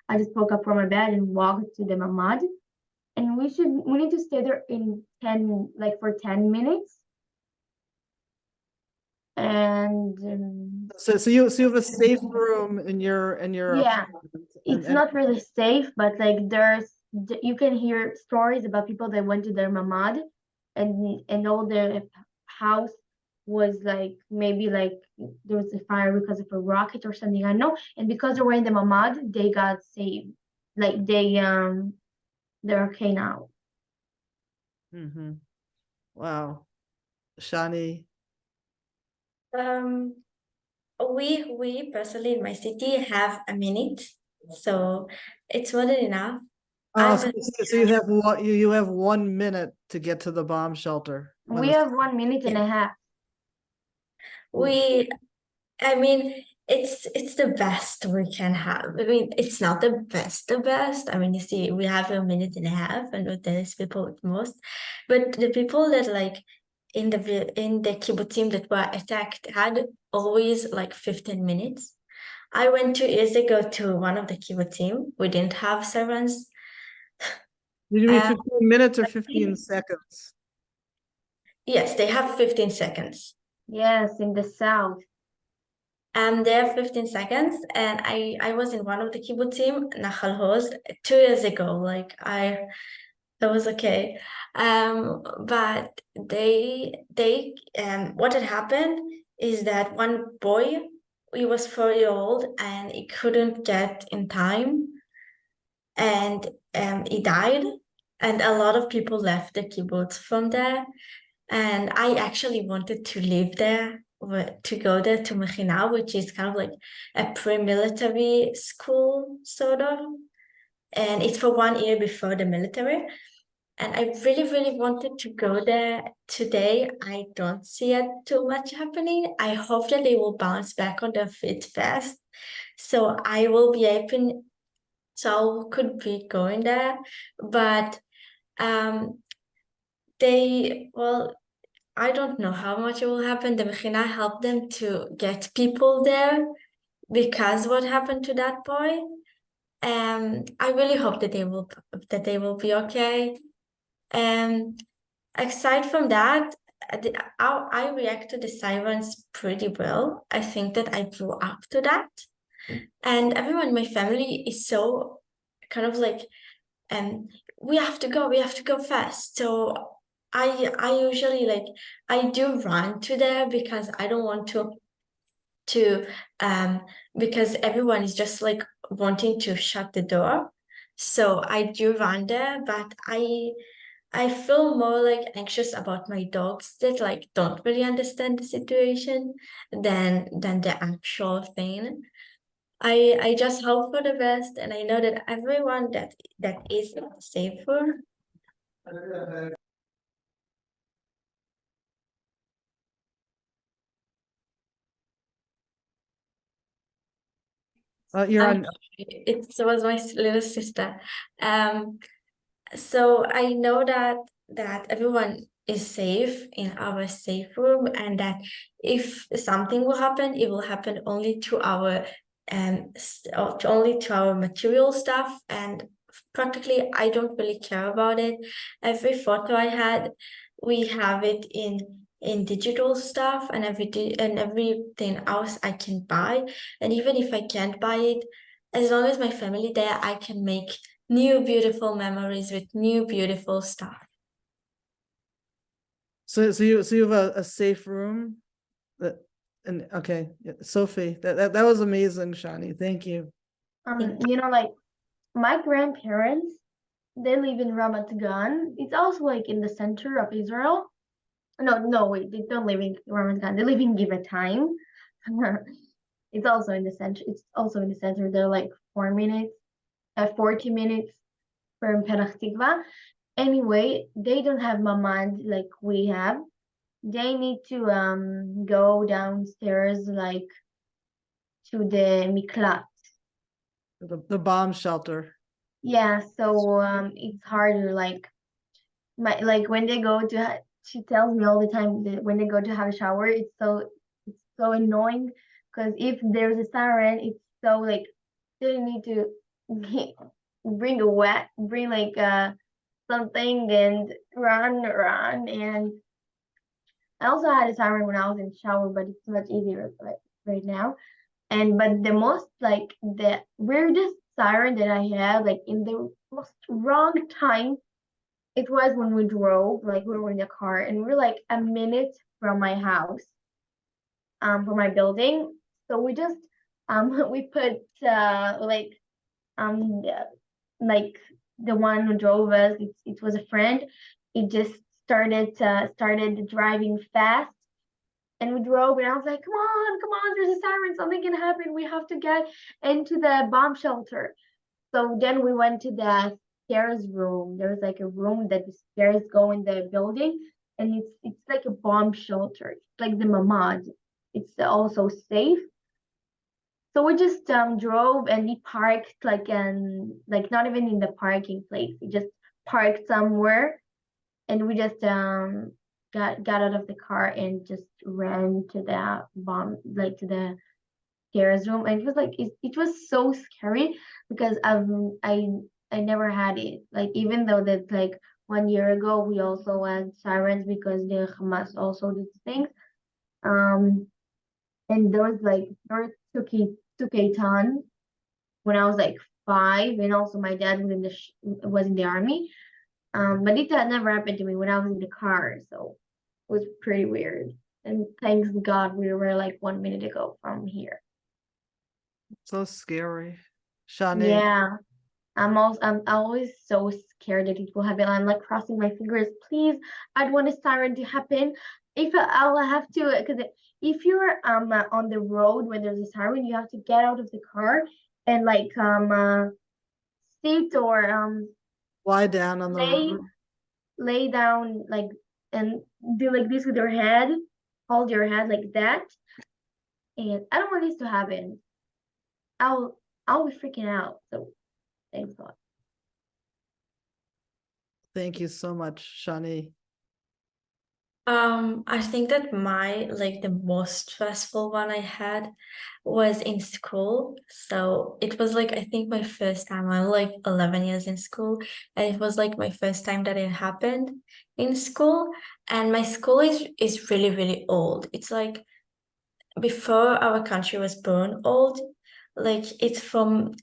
I just woke up from my bed and walked to the mamad, and we need to stay there for 10 minutes. And so you have a safe room in your yeah, apartment. it's not really safe, but like you can hear stories about people that went to their mamad, and all the house was like maybe like there was a fire because of a rocket or something, I know, and because they were in the mamad, they got saved. Like they're okay now. Wow. Shani. We personally in my city have a minute, so it's more than enough. So you have 1 minute to get to the bomb shelter. We have 1 minute and a half. I mean, it's the best we can have. I mean, it's not the best. I mean, you see, we have a minute and a half, and there's people with most, but the people that like in the kibbutzim that were attacked had always like 15 minutes. I went 2 years ago to one of the kibbutzim. We didn't have sirens. Did you mean 15 minutes or 15 seconds? Yes, they have 15 seconds. Yes, in the south. They have 15 seconds, and I was in one of the kibbutzim, Nachal Hoz, 2 years ago. Like that was okay. But what had happened is that one boy, he was 4 years old, and he couldn't get in time, and he died, and a lot of people left the kibbutz from there, and I actually wanted to live there, to go there to Mechina, which is kind of like a pre-military school, sort of, and it's for 1 year before the military. And I really, really wanted to go there today. I don't see it too much happening. I hope that they will bounce back on their feet fast, so I will be open, so I could be going there. But I don't know how much it will happen. The Mechina helped them to get people there because what happened to that boy. I really hope that they will be okay. Aside from that, I react to the sirens pretty well. I think that I grew up to that, and everyone in my family is so kind of like, we have to go fast. So I usually I do run to there because I don't want to to because everyone is just like wanting to shut the door. So I do run there, but I feel more like anxious about my dogs that like don't really understand the situation than the actual thing. I just hope for the best, and I know that everyone that is safer. You're I'm on. sorry, it was my little sister. So I know that everyone is safe in our safe room, and that if something will happen, it will happen only to our only to our material stuff, and practically I don't really care about it. Every photo I had, we have it in digital stuff, and everything else I can buy. And even if I can't buy it, as long as my family there, I can make new beautiful memories with new beautiful stuff. So you have a safe room that, and okay, yeah, Sophie, that was amazing, Shani. Thank you. You know, like my grandparents, they live in Ramat Gan. It's also like in the center of Israel. No, wait, they don't live in Ramat Gan. They live in Givatayim. It's also in the center. It's also in the center. They're like 40 minutes from Petach Tikva. Anyway, they don't have mamad like we have. They need to go downstairs like to the miklat. The bomb shelter. Yeah, so it's harder. Like when they go to she tells me all the time that when they go to have a shower, it's so annoying because if there's a siren, it's so like they need to bring like something and run. And I also had a siren when I was in the shower, but it's much easier right now. But the most like the weirdest siren that I had like in the most wrong time, it was when we drove, like we were in the car and we were like a minute from my house, from my building. So we just we put like the one who drove us, it was a friend. It just started driving fast, and we drove, and I was like, come on, there's a siren, something can happen, we have to get into the bomb shelter. So then we went to the stairs room. There's like a room that the stairs go in the building, and it's like a bomb shelter. It's like the mamad. It's also safe. So we just drove, and we parked like not even in the parking place. We just parked somewhere, and we just got out of the car and just ran to the to the stairs room. And it was like it was so scary because I never had it. Like even though that like 1 year ago we also had sirens because the Hamas also did things. And there were Tukeitan when I was like 5, and also my dad was in the army. But it had never happened to me when I was in the car, so it was pretty weird. And thanks God we were like 1 minute ago from here. So scary. Shani. Yeah. I'm always so scared that it will happen. I'm like crossing my fingers. Please, I don't want a siren to happen. If I'll have to, because if you're on the road when there's a siren, you have to get out of the car and like sit or lie down on the road. Lay down like and do like this with your head, hold your head like that. And I don't want this to happen. I'll be freaking out. So thanks a lot. Thank you so much, Shani. I think that the most stressful one I had was in school. So it was like, I think my first time. I'm like 11 years in school, and it was like my first time that it happened in school. And my school is really, really old. It's like before our country was born old. Like it's from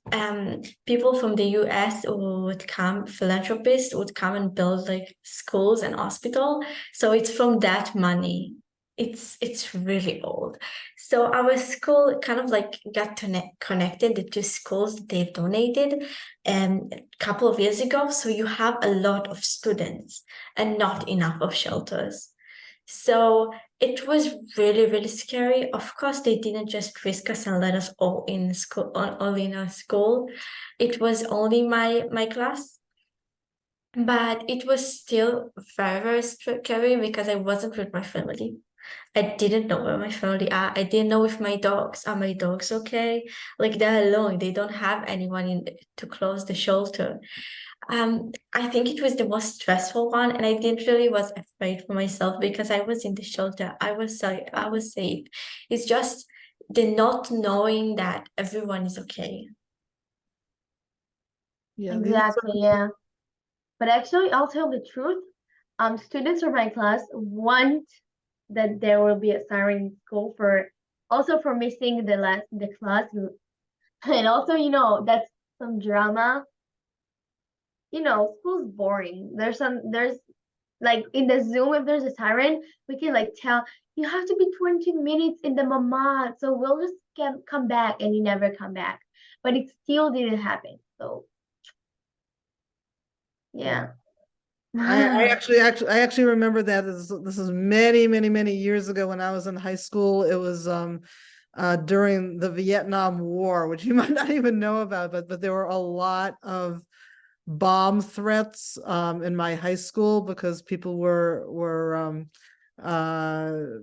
people from the US who would come, philanthropists would come and build like schools and hospital. So it's from that money. it's really old. So our school kind of like got connected the two schools that they've donated a couple of years ago. So you have a lot of students and not enough of shelters. So it was really, really scary. Of course, they didn't just risk us and let us all in school, all in our school. It was only my class, but it was still very, very scary because I wasn't with my family. I didn't know where my family are. I didn't know if my dogs are my dogs okay. Like they're alone. They don't have anyone to close the shelter. I think it was the most stressful one, and I didn't really was afraid for myself because I was in the shelter. I was safe. It's just the not knowing that everyone is okay. Yeah, Exactly, yeah. But actually, I'll tell the truth. Students from my class want that there will be a siren in school for also for missing the class, and also that's some drama. School's boring. There's like in the Zoom, if there's a siren, we can like tell you have to be 20 minutes in the mamad, so we'll just come back, and you never come back. But it still didn't happen. So yeah. I actually remember that this is many, many, many years ago when I was in high school. It was during the Vietnam War, which you might not even know about, but there were a lot of bomb threats in my high school because people were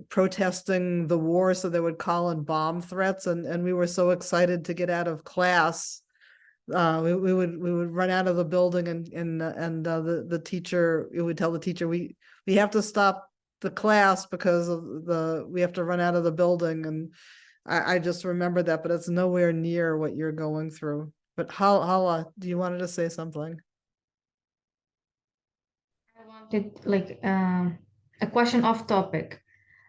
protesting the war, so they would call in bomb threats, and we were so excited to get out of class. We would run out of the building, and the teacher, we would tell the teacher we have to stop the class because of we have to run out of the building. And I just remember that, but it's nowhere near what you're going through. But Hala, do you wanted to say something? I wanted like a question off topic.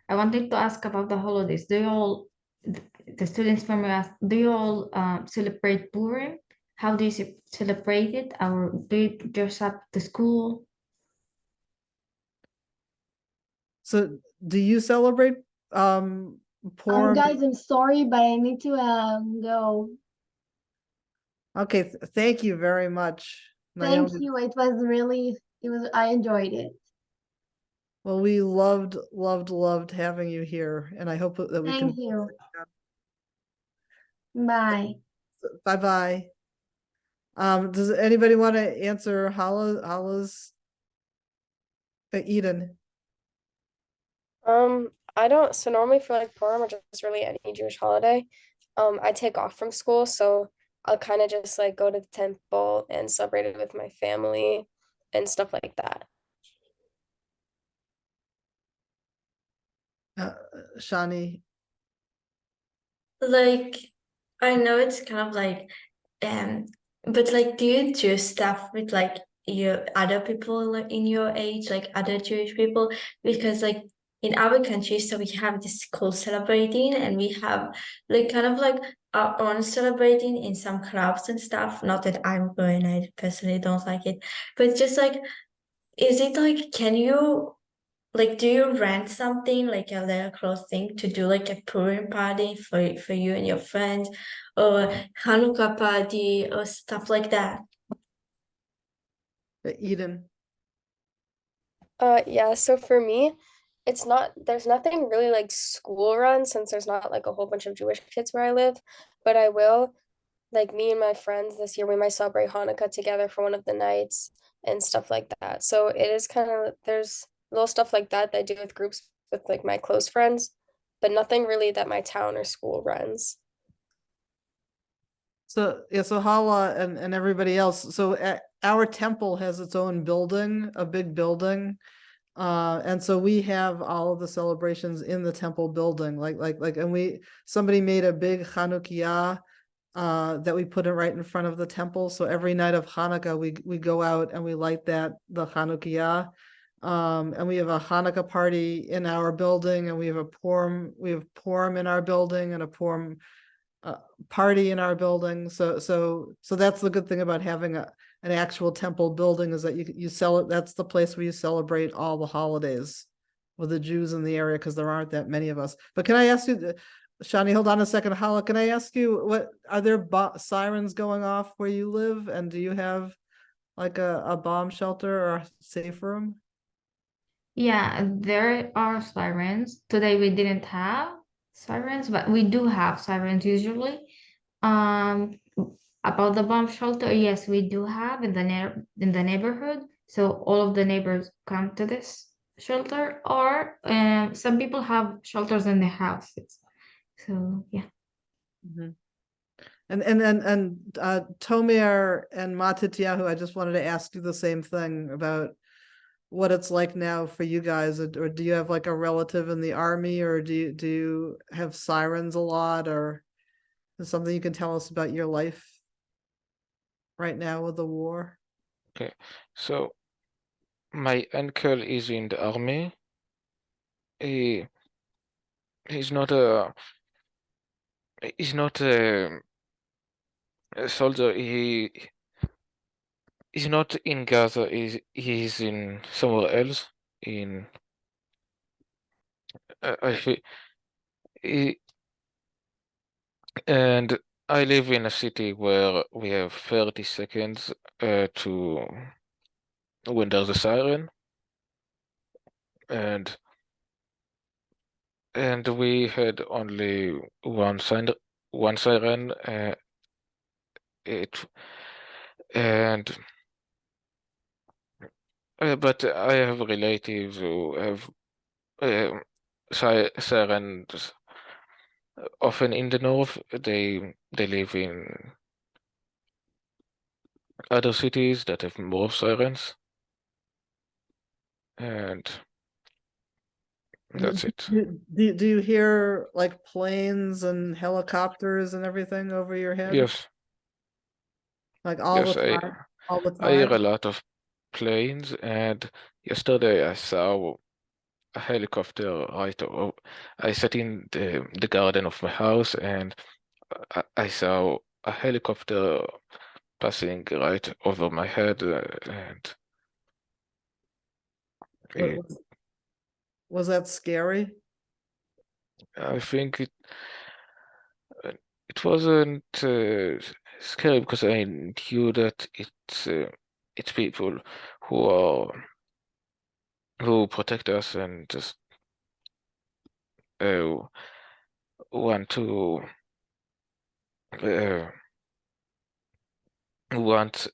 I wanted to ask about the holidays. Do you all, the students from us, do you all celebrate Purim? How do you celebrate it? Or do you dress up the school? So do you celebrate Purim? Guys, I'm sorry, but I need to go. Okay, thank you very much, Thank Naomi. you. I enjoyed it. Well, we loved having you here, and I hope that we Thank can. you. Bye. Bye-bye. Does anybody want to answer Hala's Eden? I don't, so normally for like Purim or just really any Jewish holiday, I take off from school, so I'll kind of just like go to the temple and celebrate it with my family and stuff like that. Shani? Like, I know it's kind of like, but like, do you do stuff with like your other people like, in your age, like other Jewish people? Because like in our country, so we have this school celebrating, and we have like kind of like our own celebrating in some clubs and stuff. Not that I'm going, I personally don't like it, but just like, is it like, can you like, do you rent something like a little close thing to do like a Purim party for you and your friends, or Hanukkah party or stuff like that? Eden? Yeah, so for me, there's nothing really like school run since there's not like a whole bunch of Jewish kids where I live, but I will, like me and my friends this year, we might celebrate Hanukkah together for one of the nights and stuff like that. So it is kind of, there's little stuff like that I do with groups with like my close friends, but nothing really that my town or school runs. So yeah, so Hala and everybody else. So our temple has its own building, a big building. And so we have all of the celebrations in the temple building, and somebody made a big Chanukiah that we put it right in front of the temple. So every night of Hanukkah, we go out and we light the Chanukiah. And we have a Hanukkah party in our building, and we have Purim in our building, and a Purim party in our building. So that's the good thing about having an actual temple building, is that you sell it. That's the place where you celebrate all the holidays with the Jews in the area because there aren't that many of us. But can I ask you, Shani, hold on a second. Hala, can I ask you, are there sirens going off where you live? And do you have like a bomb shelter or a safe room? Yeah, there are sirens. Today we didn't have sirens, but we do have sirens usually. Um, about the bomb shelter, yes, we do have in the neighborhood. So all of the neighbors come to this shelter, or some people have shelters in their houses. So yeah. Mm-hmm. And Tomer and Matityahu, I just wanted to ask you the same thing about what it's like now for you guys, or do you have like a relative in the army, or do you have sirens a lot, or is something you can tell us about your life right now with the war? Okay, so my uncle is in the army. He's not a soldier. He's not in Gaza. He's in somewhere else. In I feel, he, and I live in a city where we have 30 seconds to when there's a siren, and we had only one siren. It and but I have relatives who have sirens often in the north. They live in other cities that have more sirens, and that's it. Do you hear like planes and helicopters and everything over your head? Yes. Like all Yes, the time? All the I hear a time? lot of planes, and yesterday I saw a helicopter right over. I sat in the garden of my house, and I saw a helicopter passing right over my head, and Wa- it, Was that scary? I think it wasn't scary because I knew that it's people who are who protect us and just uh, want to uh, want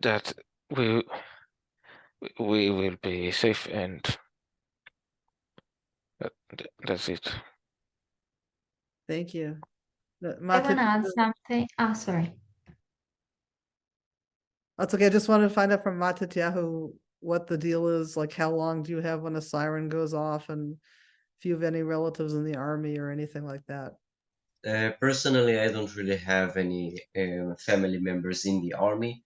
that we we will be safe, and that's it. Thank you. I want to add something. Oh, sorry. That's okay. I just wanted to find out from Matityahu what the deal is. Like, how long do you have when a siren goes off, and if you have any relatives in the army or anything like that? Personally, I don't really have any family members in the army.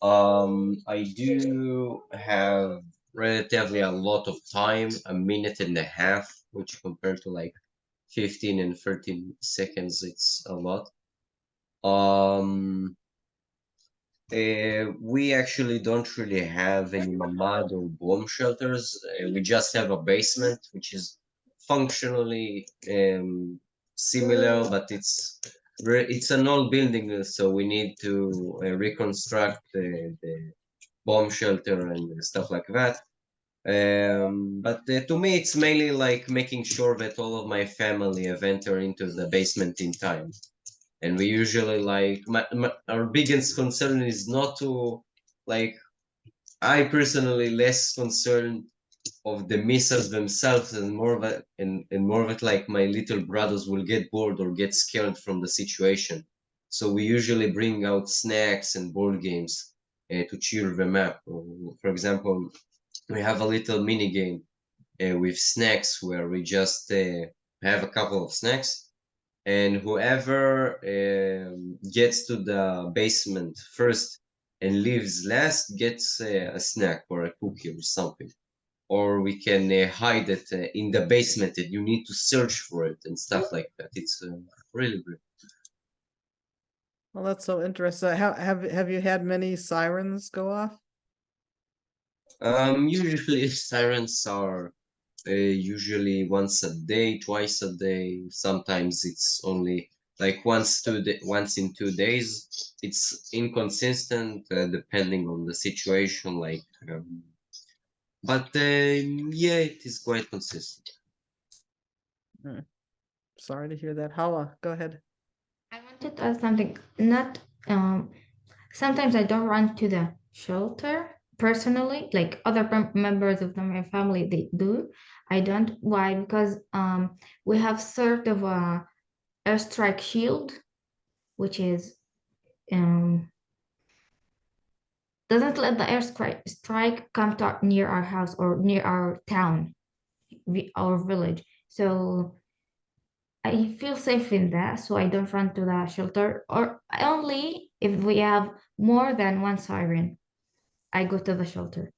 I do have relatively a lot of time, a minute and a half, which compared to like 15 and 13 seconds, it's a lot. Um, we actually don't really have any mamad or bomb shelters. We just have a basement, which is functionally similar, but it's an old building, so we need to reconstruct the bomb shelter and stuff like that. But to me, it's mainly like making sure that all of my family have entered into the basement in time. And we usually like our biggest concern is not to like I personally less concerned of the missiles themselves and more of it and more of it like my little brothers will get bored or get scared from the situation. So we usually bring out snacks and board games to cheer them up. For example, we have a little mini game with snacks where we just have a couple of snacks and whoever gets to the basement first and leaves last gets a snack or a cookie or something. Or we can hide it in the basement and you need to search for it and stuff like that. It's really great. Well, that's so interesting. How have you had many sirens go off? Usually sirens are usually once a day, twice a day. Sometimes it's only like once in 2 days. It's inconsistent depending on the situation. But yeah, it is quite consistent. Sorry to hear that. Hala, go ahead. I wanted to ask something. Not sometimes I don't run to the shelter personally, like other members of my family they do. I don't. Why? Because we have sort of a airstrike shield, which is doesn't let the strike come to near our house or near our town, our village. So I feel safe in that, so I don't run to the shelter, or only if we have more than one siren, I go to the shelter.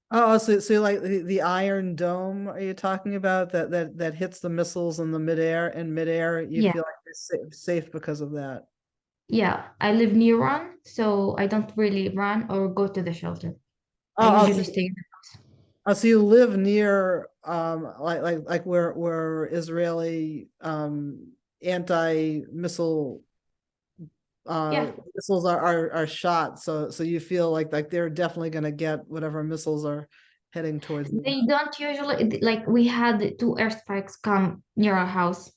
Oh, so like the Iron Dome, are you talking about that hits the missiles in the midair? You Yeah. feel like you're safe because of that. Yeah, I live near one, so I don't really run or go to the shelter. Oh, I usually stay in the house. Oh, so you live near like where Israeli anti-missile Yeah. missiles are shot. So you feel like they're definitely gonna get whatever missiles are heading towards you. They don't usually like we had 2 airstrikes come near our house.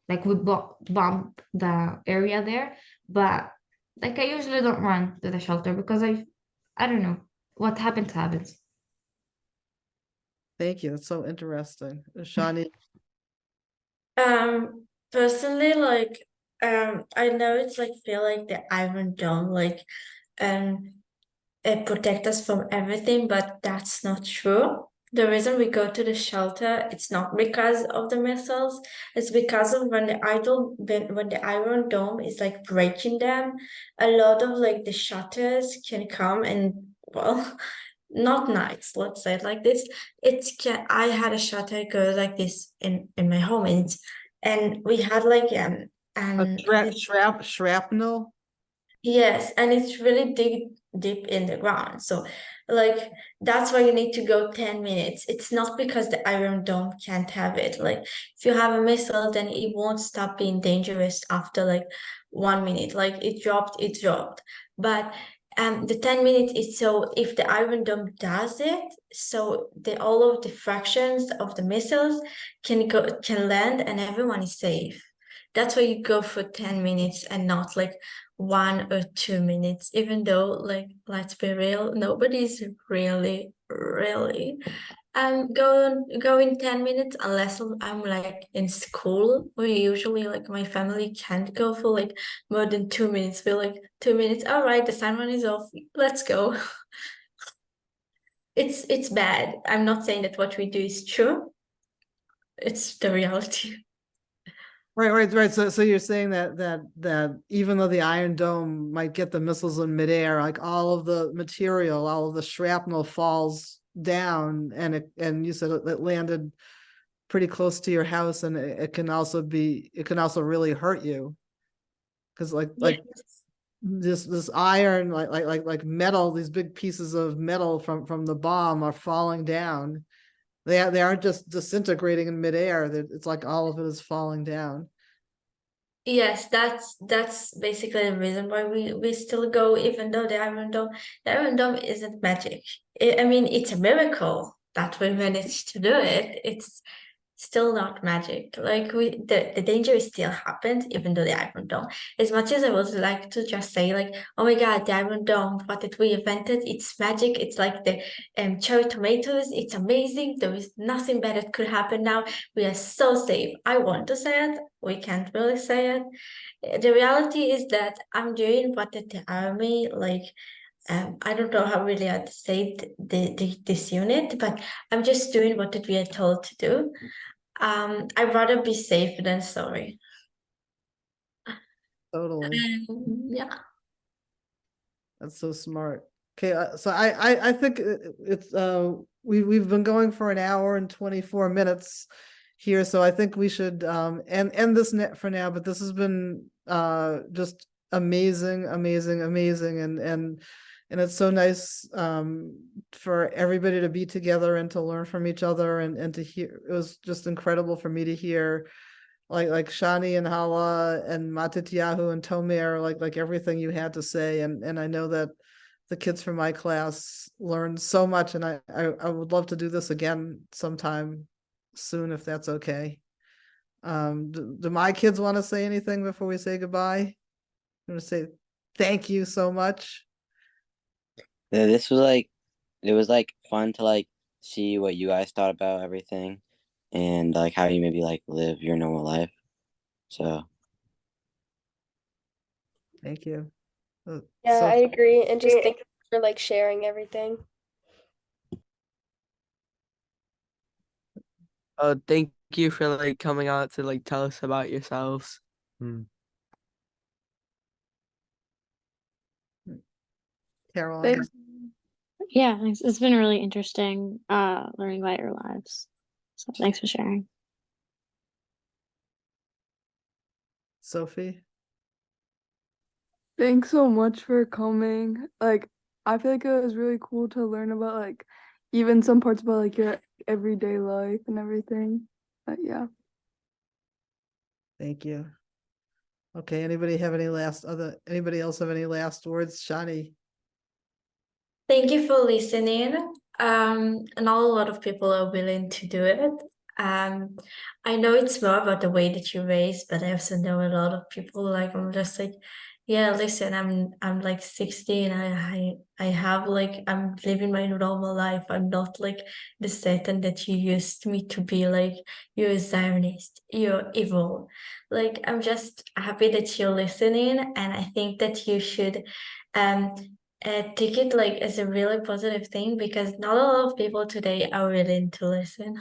Like we bombed the area there, but like I usually don't run to the shelter because I don't know what happens. Thank you. That's so interesting. Shani. Personally, like, I know it's like feel like the Iron Dome, like, it protect us from everything, but that's not true. The reason we go to the shelter, it's not because of the missiles, it's because of when the Iron Dome is like breaking them, a lot of like the shutters can come and well, not nice, let's say it like this. I had a shutter go like this in my home and we had like Shrapnel? yes, and it's really deep in the ground. So, like, that's why you need to go 10 minutes. It's not because the Iron Dome can't have it. Like, if you have a missile, then it won't stop being dangerous after like 1 minute. Like, it dropped. But the 10 minutes is so if the Iron Dome does it, so the all of the fractions of the missiles can land and everyone is safe. That's why you go for 10 minutes and not like 1 or 2 minutes, even though, like, let's be real, nobody's really going 10 minutes unless I'm like in school. We usually like my family can't go for like more than 2 minutes. We're like 2 minutes, all right, the siren is off, let's go. It's bad. I'm not saying that what we do is true. It's the reality. Right. So you're saying that even though the Iron Dome might get the missiles in midair, like all of the material, all of the shrapnel falls down, and you said it landed pretty close to your house, and it can also really hurt you, because like this iron, like metal, these big pieces of metal from the bomb are falling down. They aren't just disintegrating in midair. It's like all of it is falling down. Yes, that's basically the reason why we still go, even though the Iron Dome isn't magic. I mean, it's a miracle that we managed to do it. It's still not magic. Like the danger still happens, even though the Iron Dome. As much as I would like to just say like, oh my God, the Iron Dome, what did we invented? It's magic. It's like the cherry tomatoes. It's amazing. There is nothing bad that could happen now. We are so safe. I want to say it. We can't really say it. The reality is that I'm doing what the army like. I don't know how really I'd say this unit, but I'm just doing what we are told to do. I'd rather be safe than sorry. Totally. Yeah. That's so smart. Okay, so I think it's we've been going for an hour and 24 minutes here, so I think we should end this net for now. But this has been just amazing, and it's so nice for everybody to be together and to learn from each other and to hear. It was just incredible for me to hear like Shani and Hala and Matityahu and Tomer, like everything you had to say. And I know that the kids from my class learned so much, and I would love to do this again sometime soon, if that's okay. Do my kids want to say anything before we say goodbye? I'm going to say thank you so much. Yeah, this was like, it was like fun to like see what you guys thought about everything and like how you maybe like live your normal life. So Thank you. Yeah, So I agree. And just thank you for like sharing everything. Thank you for like coming out to like tell us about yourselves. Caroline. Thanks. Yeah, thanks. It's been really interesting learning about your lives. So thanks for sharing. Sophie. Thanks so much for coming. Like, I feel like it was really cool to learn about like even some parts about like your everyday life and everything. But yeah. Thank you. Okay, anybody else have any last words? Shani. Thank you for listening. Not a lot of people are willing to do it. I know it's more about the way that you raise, but I also know a lot of people like I'm just like, yeah, listen, I'm like 16. I have like I'm living my normal life. I'm not like the Satan that you used me to be, like you're a Zionist, you're evil. Like I'm just happy that you're listening, and I think that you should take it like as a really positive thing, because not a lot of people today are willing to listen.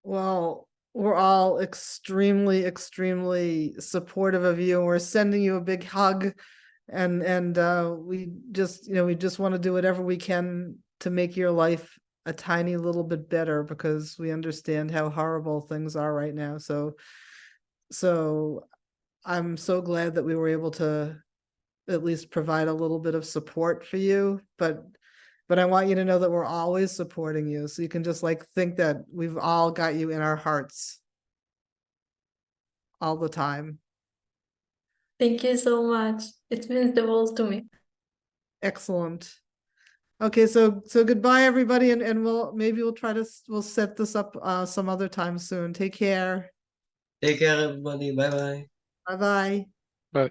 Well, we're all extremely, extremely supportive of you, and we're sending you a big hug. And we just, we just want to do whatever we can to make your life a tiny little bit better, because we understand how horrible things are right now. So I'm so glad that we were able to at least provide a little bit of support for you, but I want you to know that we're always supporting you. So you can just like think that we've all got you in our hearts all the time. Thank you so much. It means the world to me. Excellent. Okay, so goodbye everybody, and we'll set this up some other time soon. Take care. Take care, everybody. Bye bye. Bye bye. Bye.